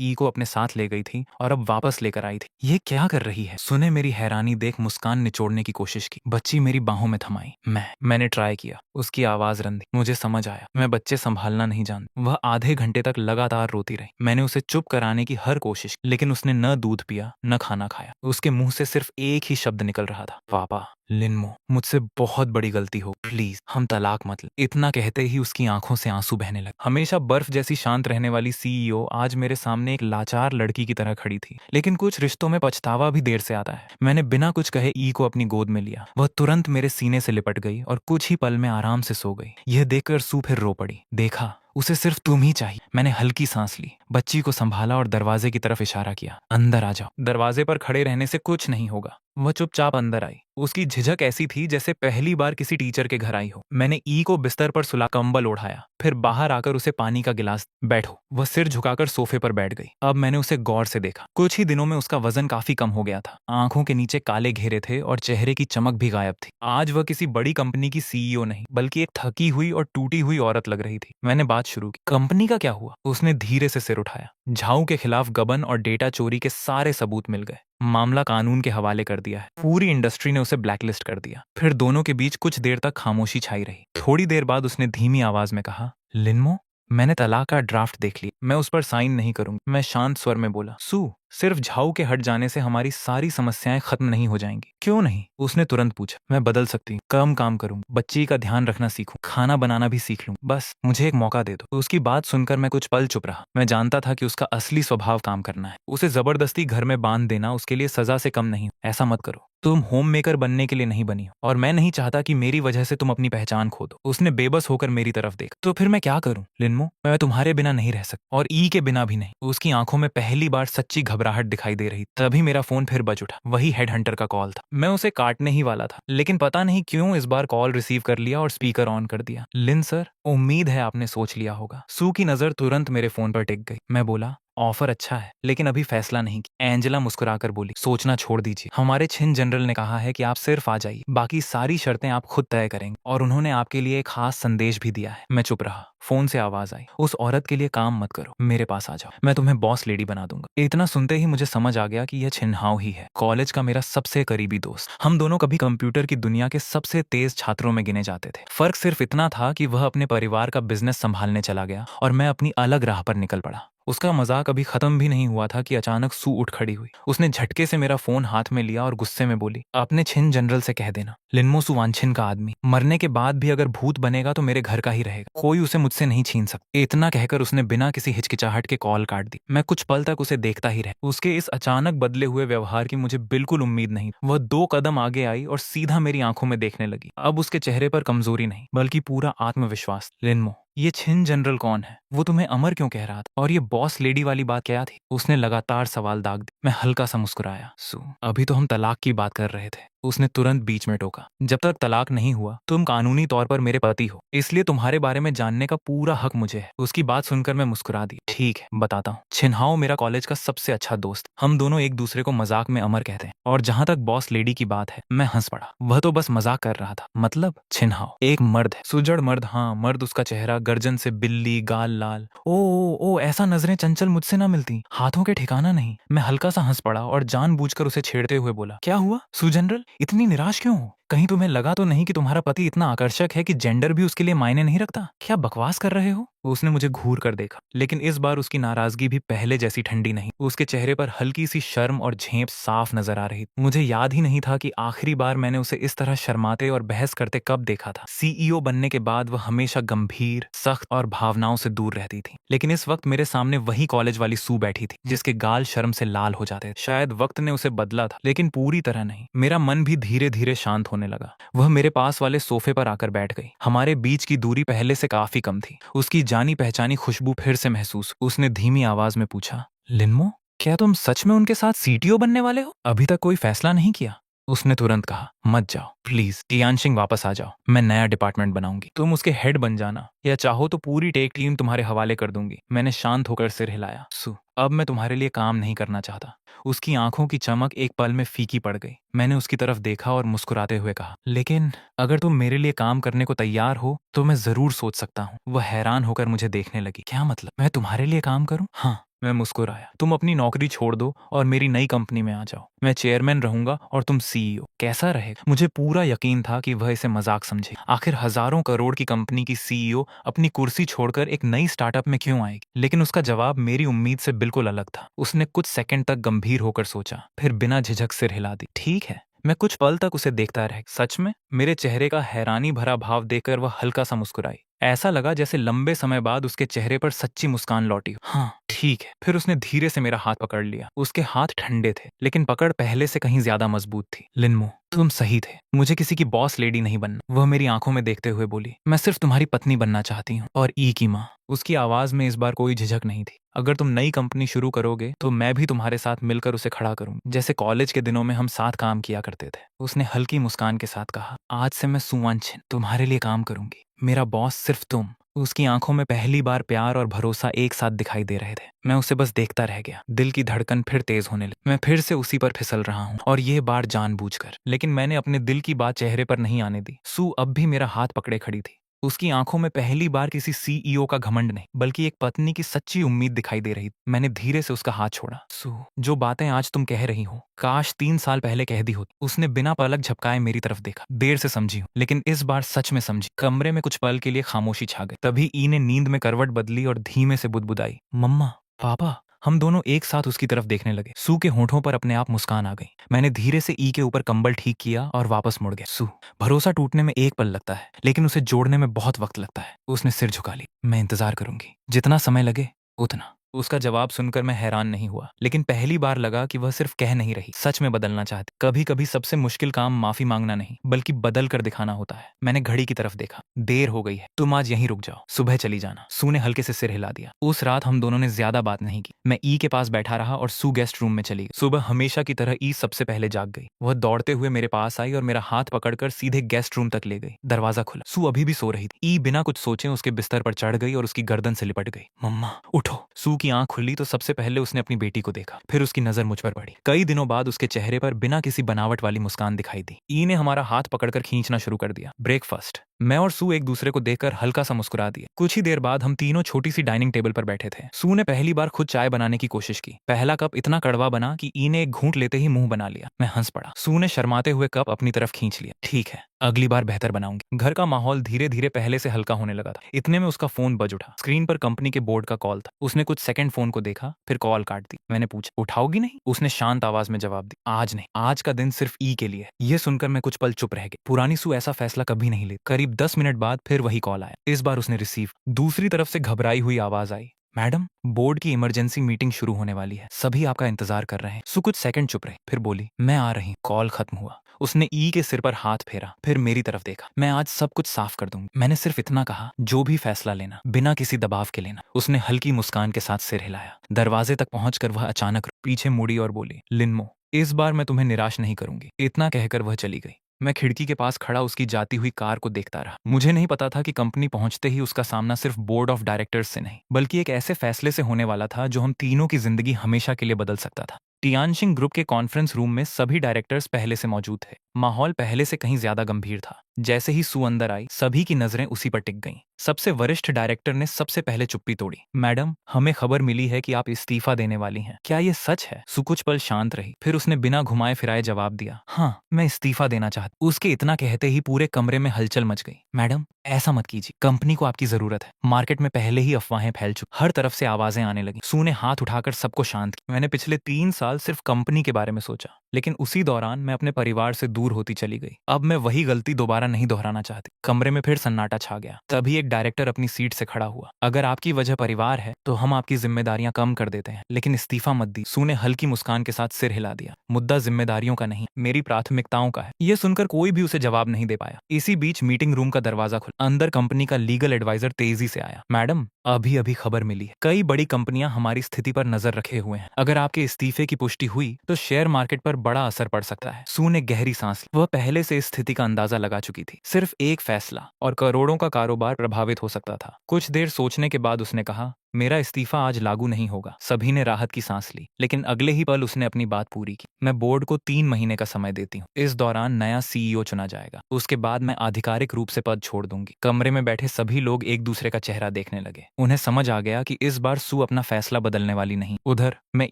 ई को अपने साथ ले गई थी और अब वापस लेकर आई थी। ये क्या कर रही है? सुने मेरी हैरानी देख मुस्कान निचोड़ने की कोशिश की। बच्ची मेरी बाहों में थमाई। मैंने ट्राई किया। उसकी आवाज रंधी। मुझे समझ आया मैं बच्चे संभालना नहीं जानती। वह आधे घंटे तक लगातार रोती रही। मैंने उसे चुप कराने की हर कोशिश, लेकिन उसने न दूध पिया न खाना खाया। उसके मुंह से सिर्फ एक ही शब्द निकल रहा था, पापा। लिनमो, मुझसे बहुत बड़ी गलती हो, प्लीज हम तलाक मत ले। इतना कहते ही उसकी आंखों से आंसू बहने लगे। हमेशा बर्फ जैसी शांत रहने वाली सीईओ आज मेरे सामने एक लाचार लड़की की तरह खड़ी थी। लेकिन कुछ रिश्तों में पछतावा भी देर से आता है। मैंने बिना कुछ कहे ई को अपनी गोद में लिया। वह तुरंत मेरे सीने से लिपट गई और कुछ ही पल में आराम से सो गई। यह देखकर सू फिर रो पड़ी। देखा, उसे सिर्फ तुम ही चाहिए। मैंने हल्की सांस ली, बच्ची को संभाला और दरवाजे की तरफ इशारा किया, अंदर आ जाओ। दरवाजे पर खड़े रहने से कुछ नहीं होगा। वह चुपचाप अंदर आई। उसकी झिझक ऐसी थी जैसे पहली बार किसी टीचर के घर आई हो। मैंने ई को बिस्तर पर सुला कंबल ओढ़ाया, फिर बाहर आकर उसे पानी का गिलास। बैठो। वह सिर झुकाकर सोफे पर बैठ गई। अब मैंने उसे गौर से देखा। कुछ ही दिनों में उसका वजन काफी कम हो गया था। आंखों के नीचे काले घेरे थे और चेहरे की चमक भी गायब थी। आज वह किसी बड़ी कंपनी की सीईओ नहीं, बल्कि एक थकी हुई और टूटी हुई औरत लग रही थी। मैंने बात शुरू की, कंपनी का क्या हुआ? उसने धीरे से सिर उठाया। झाऊ के खिलाफ गबन और डेटा चोरी के सारे सबूत मिल गए। मामला कानून के हवाले कर दिया है। पूरी इंडस्ट्री ने उसे ब्लैकलिस्ट कर दिया। फिर दोनों के बीच कुछ देर तक खामोशी छाई रही। थोड़ी देर बाद उसने धीमी आवाज में कहा, लिनमो, मैंने तलाक का ड्राफ्ट देख लिया। मैं उस पर साइन नहीं करूंगी। मैं शांत स्वर में बोला, सू, सिर्फ झाऊ के हट जाने से हमारी सारी समस्याएं खत्म नहीं हो जाएंगी। क्यों नहीं? उसने तुरंत पूछा। मैं बदल सकती हूँ, कम काम करूँ, बच्ची का ध्यान रखना सीखूं, खाना बनाना भी सीख लूं। बस मुझे एक मौका दे दो। उसकी बात सुनकर मैं कुछ पल चुप रहा। मैं जानता था कि उसका असली स्वभाव काम करना है। उसे जबरदस्ती घर में बांध देना उसके लिए सजा से कम नहीं। ऐसा मत करो। तुम होम मेकर बनने के लिए नहीं बनी हो और मैं नहीं चाहता कि मेरी वजह से तुम अपनी पहचान खो दो। उसने बेबस होकर मेरी तरफ देखा। तो फिर मैं क्या करूं लिनमो? मैं तुम्हारे बिना नहीं रह सकता और ई के बिना भी नहीं। उसकी आंखों में पहली बार सच्ची घबराहट दिखाई दे रही। तभी मेरा फोन फिर बज उठा। वही हेडहंटर का कॉल था। मैं उसे काटने ही वाला था, लेकिन पता नहीं क्यों इस बार कॉल रिसीव कर लिया और स्पीकर ऑन कर दिया। लिन सर, उम्मीद है आपने सोच लिया होगा। सू की नजर तुरंत मेरे फोन पर टिक गई। मैं बोला, ऑफर अच्छा है, लेकिन अभी फैसला नहीं किया। एंजेला मुस्कुराकर बोली, सोचना छोड़ दीजिए। हमारे छिन जनरल ने कहा है कि आप सिर्फ आ जाइए, बाकी सारी शर्तें आप खुद तय करेंगे और उन्होंने आपके लिए एक खास संदेश भी दिया है। मैं चुप रहा। फोन से आवाज आई, उस औरत के लिए काम मत करो, मेरे पास आ जाओ, मैं तुम्हें बॉस लेडी बना दूंगा। इतना सुनते ही मुझे समझ आ गया कि यह छिनहाव ही है, कॉलेज का मेरा सबसे करीबी दोस्त। हम दोनों कभी कंप्यूटर की दुनिया के सबसे तेज छात्रों में गिने जाते थे। फर्क सिर्फ इतना था कि वह अपने परिवार का बिजनेस संभालने चला गया और मैं अपनी अलग राह पर निकल पड़ा। उसका मजाक अभी खत्म भी नहीं हुआ था कि अचानक सू उठ खड़ी हुई। उसने झटके से मेरा फोन हाथ में लिया और गुस्से में बोली, अपने छिन जनरल से कह देना, लिनमो सुवानछिन का आदमी मरने के बाद भी अगर भूत बनेगा तो मेरे घर का ही रहेगा, कोई उसे मुझसे नहीं छीन सकता। इतना कहकर उसने बिना किसी हिचकिचाहट के कॉल काट दी। मैं कुछ पल तक उसे देखता ही रहा। उसके इस अचानक बदले हुए व्यवहार की मुझे बिल्कुल उम्मीद नहीं। वह 2 कदम आगे आई और सीधा मेरी आंखों में देखने लगी। अब उसके चेहरे पर कमजोरी नहीं, बल्कि पूरा आत्मविश्वास। लिनमो, ये छिन जनरल कौन है? वो तुम्हें अमर क्यों कह रहा था? और ये बॉस लेडी वाली बात क्या थी? उसने लगातार सवाल दाग दिए। मैं हल्का सा मुस्कुराया। सू, अभी तो हम तलाक की बात कर रहे थे। उसने तुरंत बीच में टोका, जब तक तलाक नहीं हुआ तुम कानूनी तौर पर मेरे पति हो, इसलिए तुम्हारे बारे में जानने का पूरा हक मुझे है। उसकी बात सुनकर मैं मुस्कुरा दी। ठीक है, बताता हूँ। छिनहाओ मेरा कॉलेज का सबसे अच्छा दोस्त। हम दोनों एक दूसरे को मजाक में अमर कहते हैं। और जहां तक बॉस लेडी की बात है, मैं हंस पड़ा। वह तो बस मजाक कर रहा था। मतलब छिनहाओ एक मर्द है, सुजड़ मर्द। हाँ मर्द। उसका चेहरा गर्जन से बिल्ली, गाल लाल। ओ, ऐसा नजरें चंचल मुझसे ना मिलती, हाथों के ठिकाना नहीं। मैं हल्का सा हंस पड़ा और जानबूझकर उसे छेड़ते हुए बोला, क्या हुआ सू जनरल, इतनी निराश क्यों हो? कहीं तुम्हें लगा तो नहीं कि तुम्हारा पति इतना आकर्षक है कि जेंडर भी उसके लिए मायने नहीं रखता? क्या बकवास कर रहे हो? उसने मुझे घूर कर देखा, लेकिन इस बार उसकी नाराजगी भी पहले जैसी ठंडी नहीं। उसके चेहरे पर हल्की सी शर्म और झेप साफ नजर आ रही। मुझे याद ही नहीं था कि आखिरी बार मैंने उसे इस तरह शर्माते और बहस करते कब देखा था। सीईओ बनने के बाद वह हमेशा गंभीर, सख्त और भावनाओं से दूर रहती थी, लेकिन इस वक्त मेरे सामने वही कॉलेज वाली सू बैठी थी, जिसके गाल शर्म से लाल हो जाते थे। शायद वक्त ने उसे बदला था, लेकिन पूरी तरह नहीं। मेरा मन भी धीरे धीरे शांत होने लगा। वह मेरे पास वाले सोफे पर आकर बैठ गई। हमारे बीच की दूरी पहले से काफी कम थी। उसकी जानी पहचानी खुशबू फिर से महसूस। उसने धीमी आवाज में पूछा, लिनमो, क्या तुम सच में उनके साथ सीटीओ बनने वाले हो? अभी तक कोई फैसला नहीं किया? उसने तुरंत कहा, मत जाओ प्लीज, टियानशिंग वापस आ जाओ। मैं नया डिपार्टमेंट बनाऊंगी, तुम उसके हेड बन जाना, या चाहो तो पूरी टेक टीम तुम्हारे हवाले कर दूंगी। मैंने शांत होकर सिर हिलाया। सु, अब मैं तुम्हारे लिए काम नहीं करना चाहता। उसकी आंखों की चमक एक पल में फीकी पड़ गई। मैंने उसकी तरफ देखा और मुस्कुराते हुए कहा, लेकिन अगर तुम मेरे लिए काम करने को तैयार हो तो मैं जरूर सोच सकता हूँ। वह हैरान होकर मुझे देखने लगी। क्या मतलब, मैं तुम्हारे लिए काम करूँ? हाँ। मैं मुस्कुराया। तुम अपनी नौकरी छोड़ दो और मेरी नई कंपनी में आ जाओ। मैं चेयरमैन रहूंगा और तुम सीईओ। कैसा रहेगा? मुझे पूरा यकीन था कि वह इसे मजाक समझे। आखिर हजारों करोड़ की कंपनी की सीईओ अपनी कुर्सी छोड़कर एक नई स्टार्टअप में क्यों आएगी? लेकिन उसका जवाब मेरी उम्मीद से बिल्कुल अलग था। उसने कुछ सेकंड तक गंभीर होकर सोचा, फिर बिना झिझक सिर हिला दी। ठीक है। मैं कुछ पल तक उसे देखता रह। सच में? मेरे चेहरे का हैरानी भरा भाव देखकर वह हल्का सा मुस्कुराई। ऐसा लगा जैसे लंबे समय बाद उसके चेहरे पर सच्ची मुस्कान लौटी हो। हाँ ठीक है। फिर उसने धीरे से मेरा हाथ पकड़ लिया। उसके हाथ ठंडे थे, लेकिन पकड़ पहले से कहीं ज्यादा मजबूत थी। लिनमो, तुम सही थे। मुझे किसी की बॉस लेडी नहीं बनना। वह मेरी आंखों में देखते हुए बोली, मैं सिर्फ तुम्हारी पत्नी बनना चाहती हूँ, और ई की माँ। उसकी आवाज में इस बार कोई झिझक नहीं थी। अगर तुम नई कंपनी शुरू करोगे तो मैं भी तुम्हारे साथ मिलकर उसे खड़ा करूंगी, जैसे कॉलेज के दिनों में हम साथ काम किया करते थे। उसने हल्की मुस्कान के साथ कहा, आज से मैं सुवांशिन तुम्हारे लिए काम करूंगी। मेरा बॉस सिर्फ तुम। उसकी आंखों में पहली बार प्यार और भरोसा एक साथ दिखाई दे रहे थे। मैं उसे बस देखता रह गया। दिल की धड़कन फिर तेज होने लगी। मैं फिर से उसी पर फिसल रहा हूँ, और ये बार जानबूझकर। लेकिन मैंने अपने दिल की बात चेहरे पर नहीं आने दी। सू अब भी मेरा हाथ पकड़े खड़ी थी। उसकी आंखों में पहली बार किसी सीईओ का घमंड नहीं, बल्कि एक पत्नी की सच्ची उम्मीद दिखाई दे रही थी। मैंने धीरे से उसका हाथ छोड़ा। सू, जो बातें आज तुम कह रही हो, काश 3 साल पहले कह दी होती। उसने बिना पलक झपकाए मेरी तरफ देखा। देर से समझी हूँ, लेकिन इस बार सच में समझी। कमरे में कुछ पल के लिए खामोशी छा गई। तभी ई ने नींद में करवट बदली और धीमे से बुदबुदाई, मम्मा, पापा। हम दोनों एक साथ उसकी तरफ देखने लगे। सू के होठों पर अपने आप मुस्कान आ गई। मैंने धीरे से ई के ऊपर कंबल ठीक किया और वापस मुड़ गया। सू, भरोसा टूटने में एक पल लगता है, लेकिन उसे जोड़ने में बहुत वक्त लगता है। उसने सिर झुका ली। मैं इंतजार करूंगी, जितना समय लगे उतना। उसका जवाब सुनकर मैं हैरान नहीं हुआ, लेकिन पहली बार लगा कि वह सिर्फ कह नहीं रही, सच में बदलना चाहती। कभी कभी सबसे मुश्किल काम माफी मांगना नहीं, बल्कि बदल कर दिखाना होता है। मैंने घड़ी की तरफ देखा। देर हो गई है, तुम आज यहीं रुक जाओ, सुबह चली जाना। सू ने हल्के से सिर हिला दिया। उस रात हम दोनों ने ज्यादा बात नहीं की। मैं ई के पास बैठा रहा और सू गेस्ट रूम में चली गई। सुबह हमेशा की तरह ई सबसे पहले जाग गई। वह दौड़ते हुए मेरे पास आई और मेरा हाथ पकड़कर सीधे गेस्ट रूम तक ले गई। दरवाजा खुला। सू अभी भी सो रही थी। ई बिना कुछ सोचे उसके बिस्तर पर चढ़ गई और उसकी गर्दन से लिपट गई। मम्मा, उठो। सू की आंख खुली तो सबसे पहले उसने अपनी बेटी को देखा, फिर उसकी नजर मुझ पर पड़ी। कई दिनों बाद उसके चेहरे पर बिना किसी बनावट वाली मुस्कान दिखाई दी। ई ने हमारा हाथ पकड़कर खींचना शुरू कर दिया। ब्रेकफास्ट। मैं और सू एक दूसरे को देखकर हल्का सा मुस्कुरा दिए। कुछ ही देर बाद हम तीनों छोटी सी डाइनिंग टेबल पर बैठे थे। सू ने पहली बार खुद चाय बनाने की कोशिश की। पहला कप इतना कड़वा बना कि ई ने एक घूंट लेते ही मुंह बना लिया। मैं हंस पड़ा। सू ने शर्माते हुए कप अपनी तरफ खींच लिया। ठीक है, अगली बार बेहतर बनाऊंगी। घर का माहौल धीरे धीरे पहले से हल्का होने लगा था। इतने में उसका फोन बज उठा। स्क्रीन पर कंपनी के बोर्ड का कॉल था। उसने कुछ सेकंड फोन को देखा, फिर कॉल काट दी। मैंने पूछा, उठाओगी नहीं? उसने शांत आवाज में जवाब दिया, आज नहीं, आज का दिन सिर्फ ई के लिए। यह सुनकर मैं कुछ पल चुप रह गया। पुरानी सू ऐसा फैसला कभी नहीं लेती। करीब 10 मिनट बाद फिर वही कॉल आया। इस बार उसने रिसीव। दूसरी तरफ से घबराई हुई आवाज आई, मैडम, बोर्ड की इमरजेंसी मीटिंग शुरू होने वाली है, सभी आपका इंतजार कर रहे हैं। सू कुछ सेकंड चुप रही, फिर बोली, मैं आ रही। कॉल खत्म हुआ। उसने ई के सिर पर हाथ फेरा, फिर मेरी तरफ देखा। मैं आज सब कुछ साफ कर दूंगी। मैंने सिर्फ इतना कहा, जो भी फैसला लेना, बिना किसी दबाव के लेना। उसने हल्की मुस्कान के साथ सिर हिलाया। दरवाजे तक पहुंचकर वह अचानक पीछे मुड़ी और बोली, लिनमो, इस बार मैं तुम्हें निराश नहीं करूंगी। इतना कहकर वह चली गई। मैं खिड़की के पास खड़ा उसकी जाती हुई कार को देखता रहा। मुझे नहीं पता था कि कंपनी पहुंचते ही उसका सामना सिर्फ बोर्ड ऑफ डायरेक्टर्स से नहीं, बल्कि एक ऐसे फैसले से होने वाला था जो हम तीनों की जिंदगी हमेशा के लिए बदल सकता था। टियानशिंग ग्रुप के कॉन्फ्रेंस रूम में सभी डायरेक्टर्स पहले से मौजूद थे। माहौल पहले से कहीं ज्यादा गंभीर था। जैसे ही सू अंदर आई, सभी की नजरें उसी पर टिक गईं। सबसे वरिष्ठ डायरेक्टर ने सबसे पहले चुप्पी तोड़ी। मैडम, हमें खबर मिली है कि आप इस्तीफा देने वाली हैं। क्या ये सच है? सू कुछ पल शांत रही, फिर उसने बिना घुमाए फिराए जवाब दिया, हाँ, मैं इस्तीफा देना चाहती। उसके इतना कहते ही पूरे कमरे में हलचल मच गई। मैडम, ऐसा मत कीजिए, कंपनी को आपकी जरूरत है। मार्केट में पहले ही अफवाहें फैल चुकी। हर तरफ से आवाजें आने लगी। सू ने हाथ उठाकर सबको शांत किया। मैंने पिछले 3 साल सिर्फ कंपनी के बारे में सोचा। लेकिन उसी दौरान मैं अपने परिवार से दूर होती चली गई। अब मैं वही गलती दोबारा नहीं दोहराना चाहती। कमरे में फिर सन्नाटा छा गया। तभी एक डायरेक्टर अपनी सीट से खड़ा हुआ। अगर आपकी वजह परिवार है तो हम आपकी जिम्मेदारियां कम कर देते हैं, लेकिन इस्तीफा मत दी। सू ने हल्की मुस्कान के साथ सिर हिला दिया। मुद्दा जिम्मेदारियों का नहीं, मेरी प्राथमिकताओं का है। यह सुनकर कोई भी उसे जवाब नहीं दे पाया। इसी बीच मीटिंग रूम का दरवाजा खुला। अंदर कंपनी का लीगल एडवाइजर तेजी से आया। मैडम, अभी अभी खबर मिली है, कई बड़ी कंपनियां हमारी स्थिति पर नजर रखे हुए हैं। अगर आपके इस्तीफे की पुष्टि हुई तो शेयर मार्केट पर बड़ा असर पड़ सकता है। सू ने गहरी सांस ली। वह पहले से इस स्थिति का अंदाजा लगा चुकी थी। सिर्फ एक फैसला और करोड़ों का कारोबार प्रभावित हो सकता था। कुछ देर सोचने के बाद उसने कहा, मेरा इस्तीफा आज लागू नहीं होगा। सभी ने राहत की सांस ली, लेकिन अगले ही पल उसने अपनी बात पूरी की। मैं बोर्ड को 3 महीने का समय देती हूँ। इस दौरान नया सीईओ चुना जाएगा। उसके बाद मैं आधिकारिक रूप से पद छोड़ दूंगी। कमरे में बैठे सभी लोग एक दूसरे का चेहरा देखने लगे। उन्हें समझ आ गया कि इस बार सू अपना फैसला बदलने वाली नहीं। उधर मैं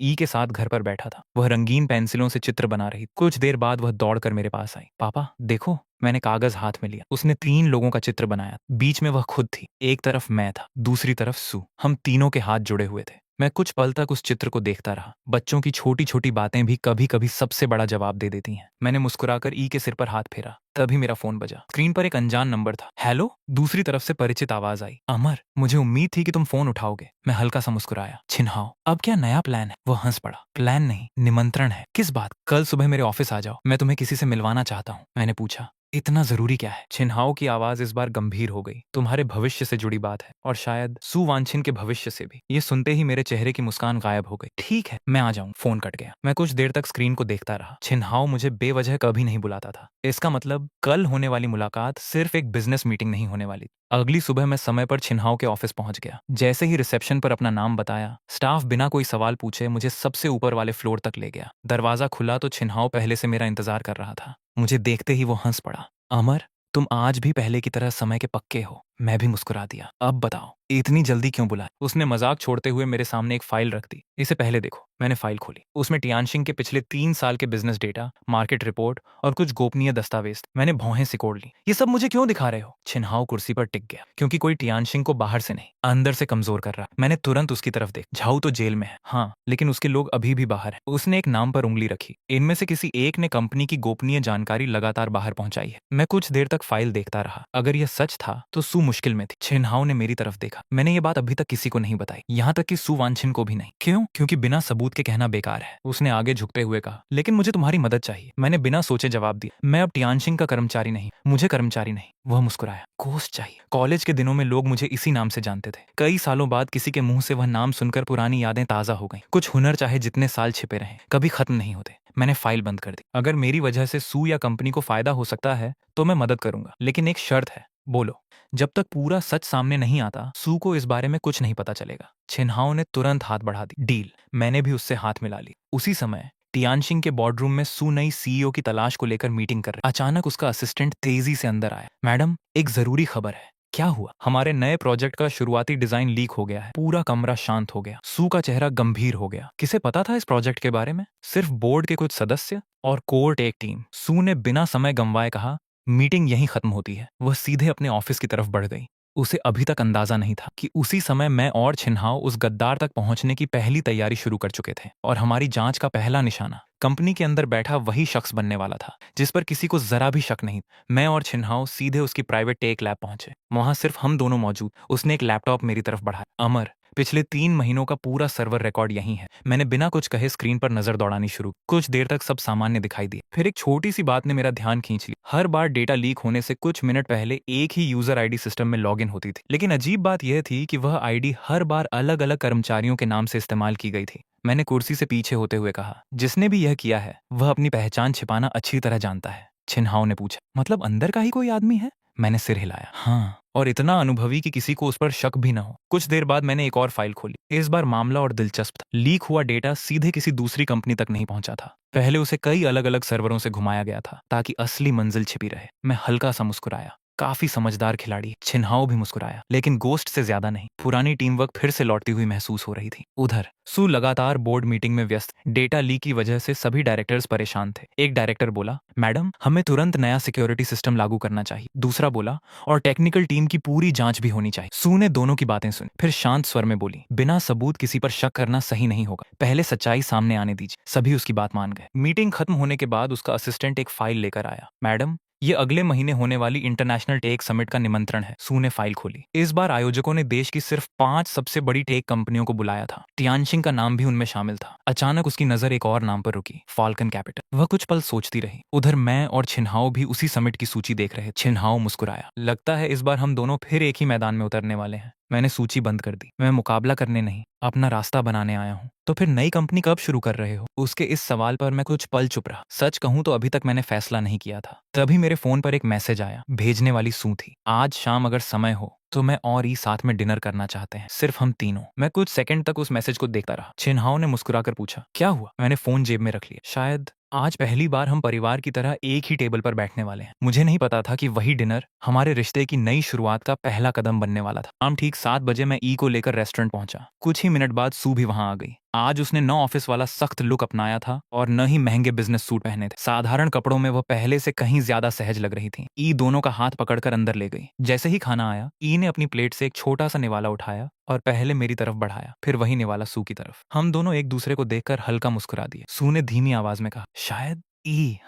ई के साथ घर पर बैठा था। वह रंगीन पेंसिलों से चित्र बना रही। कुछ देर बाद वह दौड़कर मेरे पास आई। पापा देखो। मैंने कागज हाथ में लिया। उसने 3 लोगों का चित्र बनाया। बीच में वह खुद थी। एक तरफ मैं था, दूसरी तरफ सू। हम तीनों के हाथ जुड़े हुए थे। मैं कुछ पल तक उस चित्र को देखता रहा। बच्चों की छोटी छोटी बातें भी कभी कभी सबसे बड़ा जवाब दे देती हैं। मैंने मुस्कुराकर ई के सिर पर हाथ फेरा। तभी मेरा फोन बजा। स्क्रीन पर एक अनजान नंबर था। हेलो। दूसरी तरफ से परिचित आवाज आई। अमर, मुझे उम्मीद थी कि तुम फोन उठाओगे। मैं हल्का सा मुस्कुराया। छिनहाओ, अब क्या नया प्लान है? वो हंस पड़ा। प्लान नहीं, निमंत्रण है। किस बात? कल सुबह मेरे ऑफिस आ जाओ, मैं तुम्हें किसी से मिलवाना चाहता हूँ। मैंने पूछा, इतना जरूरी क्या है? छिनहाओ की आवाज इस बार गंभीर हो गई। तुम्हारे भविष्य से जुड़ी बात है, और शायद सू वांछिन के भविष्य से भी। ये सुनते ही मेरे चेहरे की मुस्कान गायब हो गई। ठीक है, मैं आ जाऊं। फोन कट गया। मैं कुछ देर तक स्क्रीन को देखता रहा। छिनहाओ मुझे बेवजह कभी नहीं बुलाता था। इसका मतलब कल होने वाली मुलाकात सिर्फ एक बिजनेस मीटिंग नहीं होने वाली। अगली सुबह मैं समय पर छिनहाओ के ऑफिस पहुंच गया। जैसे ही रिसेप्शन पर अपना नाम बताया, स्टाफ बिना कोई सवाल पूछे मुझे सबसे ऊपर वाले फ्लोर तक ले गया। दरवाजा खुला तो छिनहाओ पहले से मेरा इंतजार कर रहा था। मुझे देखते ही वो हंस पड़ा। अमर, तुम आज भी पहले की तरह समय के पक्के हो। मैं भी मुस्कुरा दिया। अब बताओ, इतनी जल्दी क्यों बुलाया? उसने मजाक छोड़ते हुए मेरे सामने एक फाइल रख दी। इसे पहले देखो। मैंने फाइल खोली। उसमें टियानशिंग के पिछले 3 साल के बिजनेस डेटा, मार्केट रिपोर्ट और कुछ गोपनीय दस्तावेज। मैंने भौहें सिकोड़ ली। ये सब मुझे क्यों दिखा रहे हो? छिनहाओ कुर्सी पर टिक गया। क्योंकि कोई टियानशिंग को बाहर से नहीं, अंदर से कमजोर कर रहा। मैंने तुरंत उसकी तरफ देखा। झाऊ तो जेल में है, हाँ, लेकिन उसके लोग अभी भी बाहर हैं। उसने एक नाम पर उंगली रखी। इनमें से किसी एक ने कंपनी की गोपनीय जानकारी लगातार बाहर पहुंचाई है। मैं कुछ देर तक फाइल देखता रहा। अगर यह सच था तो सू मुश्किल में थी। छिनहाओ ने मेरी तरफ देखा। मैंने ये बात अभी तक किसी को नहीं बताई, यहाँ तक कि सू वांछिन को भी नहीं। क्यों? क्योंकि बिना सबूत के कहना बेकार है। उसने आगे झुकते हुए कहा, लेकिन मुझे तुम्हारी मदद चाहिए। मैंने बिना सोचे जवाब दिया। मैं अब टियानशिंग का कर्मचारी नहीं, मुझे कर्मचारी नहीं। वह मुस्कुराया। कोष चाहिए। कॉलेज के दिनों में लोग मुझे इसी नाम से जानते थे। कई सालों बाद किसी के मुंह से वह नाम सुनकर पुरानी यादें ताजा हो गईं। कुछ हुनर चाहे जितने साल छिपे रहें, कभी खत्म नहीं होते। मैंने फाइल बंद कर दी। अगर मेरी वजह से सू या कंपनी को फायदा हो सकता है तो मैं मदद करूंगा, लेकिन एक शर्त है। बोलो। जब तक पूरा सच सामने नहीं आता, सू को इस बारे में कुछ नहीं पता चलेगा। छिनहाओ ने तुरंत हाथ बढ़ा दी। डील। मैंने भी उससे हाथ मिला ली। उसी समय टियानशिंग के बोर्डरूम में सू नई सीईओ की तलाश को लेकर मीटिंग कर रही। अचानक उसका असिस्टेंट तेजी से अंदर आया। मैडम, एक जरूरी खबर है। क्या हुआ? हमारे नए प्रोजेक्ट का शुरुआती डिजाइन लीक हो गया है। पूरा कमरा शांत हो गया। सू का चेहरा गंभीर हो गया। किसे पता था इस प्रोजेक्ट के बारे में? सिर्फ बोर्ड के कुछ सदस्य और कोर्ट एक टीम। सू ने बिना समय गंवाए कहा, मीटिंग यहीं खत्म होती है। वह सीधे अपने ऑफिस की तरफ बढ़ गई। उसे अभी तक अंदाजा नहीं था कि उसी समय मैं और छिनहाओ उस गद्दार तक पहुंचने की पहली तैयारी शुरू कर चुके थे, और हमारी जांच का पहला निशाना कंपनी के अंदर बैठा वही शख्स बनने वाला था जिस पर किसी को जरा भी शक नहीं। मैं और छिनहाओ सीधे उसकी प्राइवेट टेक लैब पहुंचे। वहां सिर्फ हम दोनों मौजूद। उसने एक लैपटॉप मेरी तरफ बढ़ाया। अमर, पिछले 3 महीनों का पूरा सर्वर रिकॉर्ड यहीं है। मैंने बिना कुछ कहे स्क्रीन पर नजर दौड़ानी शुरू। कुछ देर तक सब सामान्य दिखाई दिया। फिर एक छोटी सी बात ने मेरा ध्यान खींच लिया। हर बार डेटा लीक होने से कुछ मिनट पहले एक ही यूजर आईडी सिस्टम में लॉगिन होती थी, लेकिन अजीब बात यह थी कि वह आईडी हर बार अलग अलग कर्मचारियों के नाम से इस्तेमाल की गई थी। मैंने कुर्सी से पीछे होते हुए कहा, जिसने भी यह किया है वह अपनी पहचान छिपाना अच्छी तरह जानता है। छिनहाओ ने पूछा, मतलब अंदर का ही कोई आदमी है? मैंने सिर हिलाया। हाँ, और इतना अनुभवी कि किसी को उस पर शक भी न हो। कुछ देर बाद मैंने एक और फाइल खोली। इस बार मामला और दिलचस्प था। लीक हुआ डेटा सीधे किसी दूसरी कंपनी तक नहीं पहुंचा था। पहले उसे कई अलग अलग सर्वरों से घुमाया गया था ताकि असली मंजिल छिपी रहे। मैं हल्का सा मुस्कुराया। काफी समझदार खिलाड़ी। छिनहाओ भी मुस्कुराया, लेकिन गोस्ट से ज्यादा नहीं। पुरानी टीम वर्क फिर से लौटती हुई महसूस हो रही थी। उधर सू लगातार बोर्ड मीटिंग में व्यस्त। डेटा लीक की वजह से सभी डायरेक्टर्स परेशान थे। एक डायरेक्टर बोला, मैडम हमें तुरंत नया सिक्योरिटी सिस्टम लागू करना चाहिए। दूसरा बोला, और टेक्निकल टीम की पूरी जांच भी होनी चाहिए। सू ने दोनों की बातें सुनी, फिर शांत स्वर में बोली, बिना सबूत किसी पर शक करना सही नहीं होगा। पहले सच्चाई सामने आने दीजिए। सभी उसकी बात मान गए। मीटिंग खत्म होने के बाद उसका असिस्टेंट एक फाइल लेकर आया। मैडम, ये अगले महीने होने वाली इंटरनेशनल टेक समिट का निमंत्रण है। सू ने फाइल खोली। इस बार आयोजकों ने देश की सिर्फ 5 सबसे बड़ी टेक कंपनियों को बुलाया था। तियानशिंग का नाम भी उनमें शामिल था। अचानक उसकी नजर एक और नाम पर रुकी, फाल्कन कैपिटल। वह कुछ पल सोचती रही। उधर मैं और छिनहाओ भी उसी समिट की सूची देख रहे। छिनहाओ मुस्कुराया, लगता है इस बार हम दोनों फिर एक ही मैदान में उतरने वाले हैं। मैंने सूची बंद कर दी। मैं मुकाबला करने नहीं, अपना रास्ता बनाने आया हूँ। तो फिर नई कंपनी कब शुरू कर रहे हो? उसके इस सवाल पर मैं कुछ पल चुप रहा। सच कहूं तो अभी तक मैंने फैसला नहीं किया था। तभी मेरे फोन पर एक मैसेज आया। भेजने वाली सू थी। आज शाम अगर समय हो तो मैं और ई साथ में डिनर करना चाहते हैं, सिर्फ हम तीनों। मैं कुछ सेकंड तक उस मैसेज को देखता रहा। छिनहाओ ने मुस्कुराकर पूछा, क्या हुआ? मैंने फोन जेब में रख लिया। शायद आज पहली बार हम परिवार की तरह एक ही टेबल पर बैठने वाले हैं। मुझे नहीं पता था कि वही डिनर हमारे रिश्ते की नई शुरुआत का पहला कदम बनने वाला था। शाम ठीक 7 बजे मैं ई को लेकर रेस्टोरेंट पहुंचा। कुछ ही मिनट बाद सू भी वहां आ गई। आज उसने न ऑफिस वाला सख्त लुक अपनाया था और न ही महंगे बिजनेस सूट पहने थे। साधारण कपड़ों में वह पहले से कहीं ज्यादा सहज लग रही थी। ई दोनों का हाथ पकड़कर अंदर ले गई। जैसे ही खाना आया, ई ने अपनी प्लेट से एक छोटा सा निवाला उठाया और पहले मेरी तरफ बढ़ाया, फिर वही निवाला सू की तरफ। हम दोनों एक दूसरे को देखकर हल्का मुस्कुरा दिए। सू ने धीमी आवाज में कहा, शायद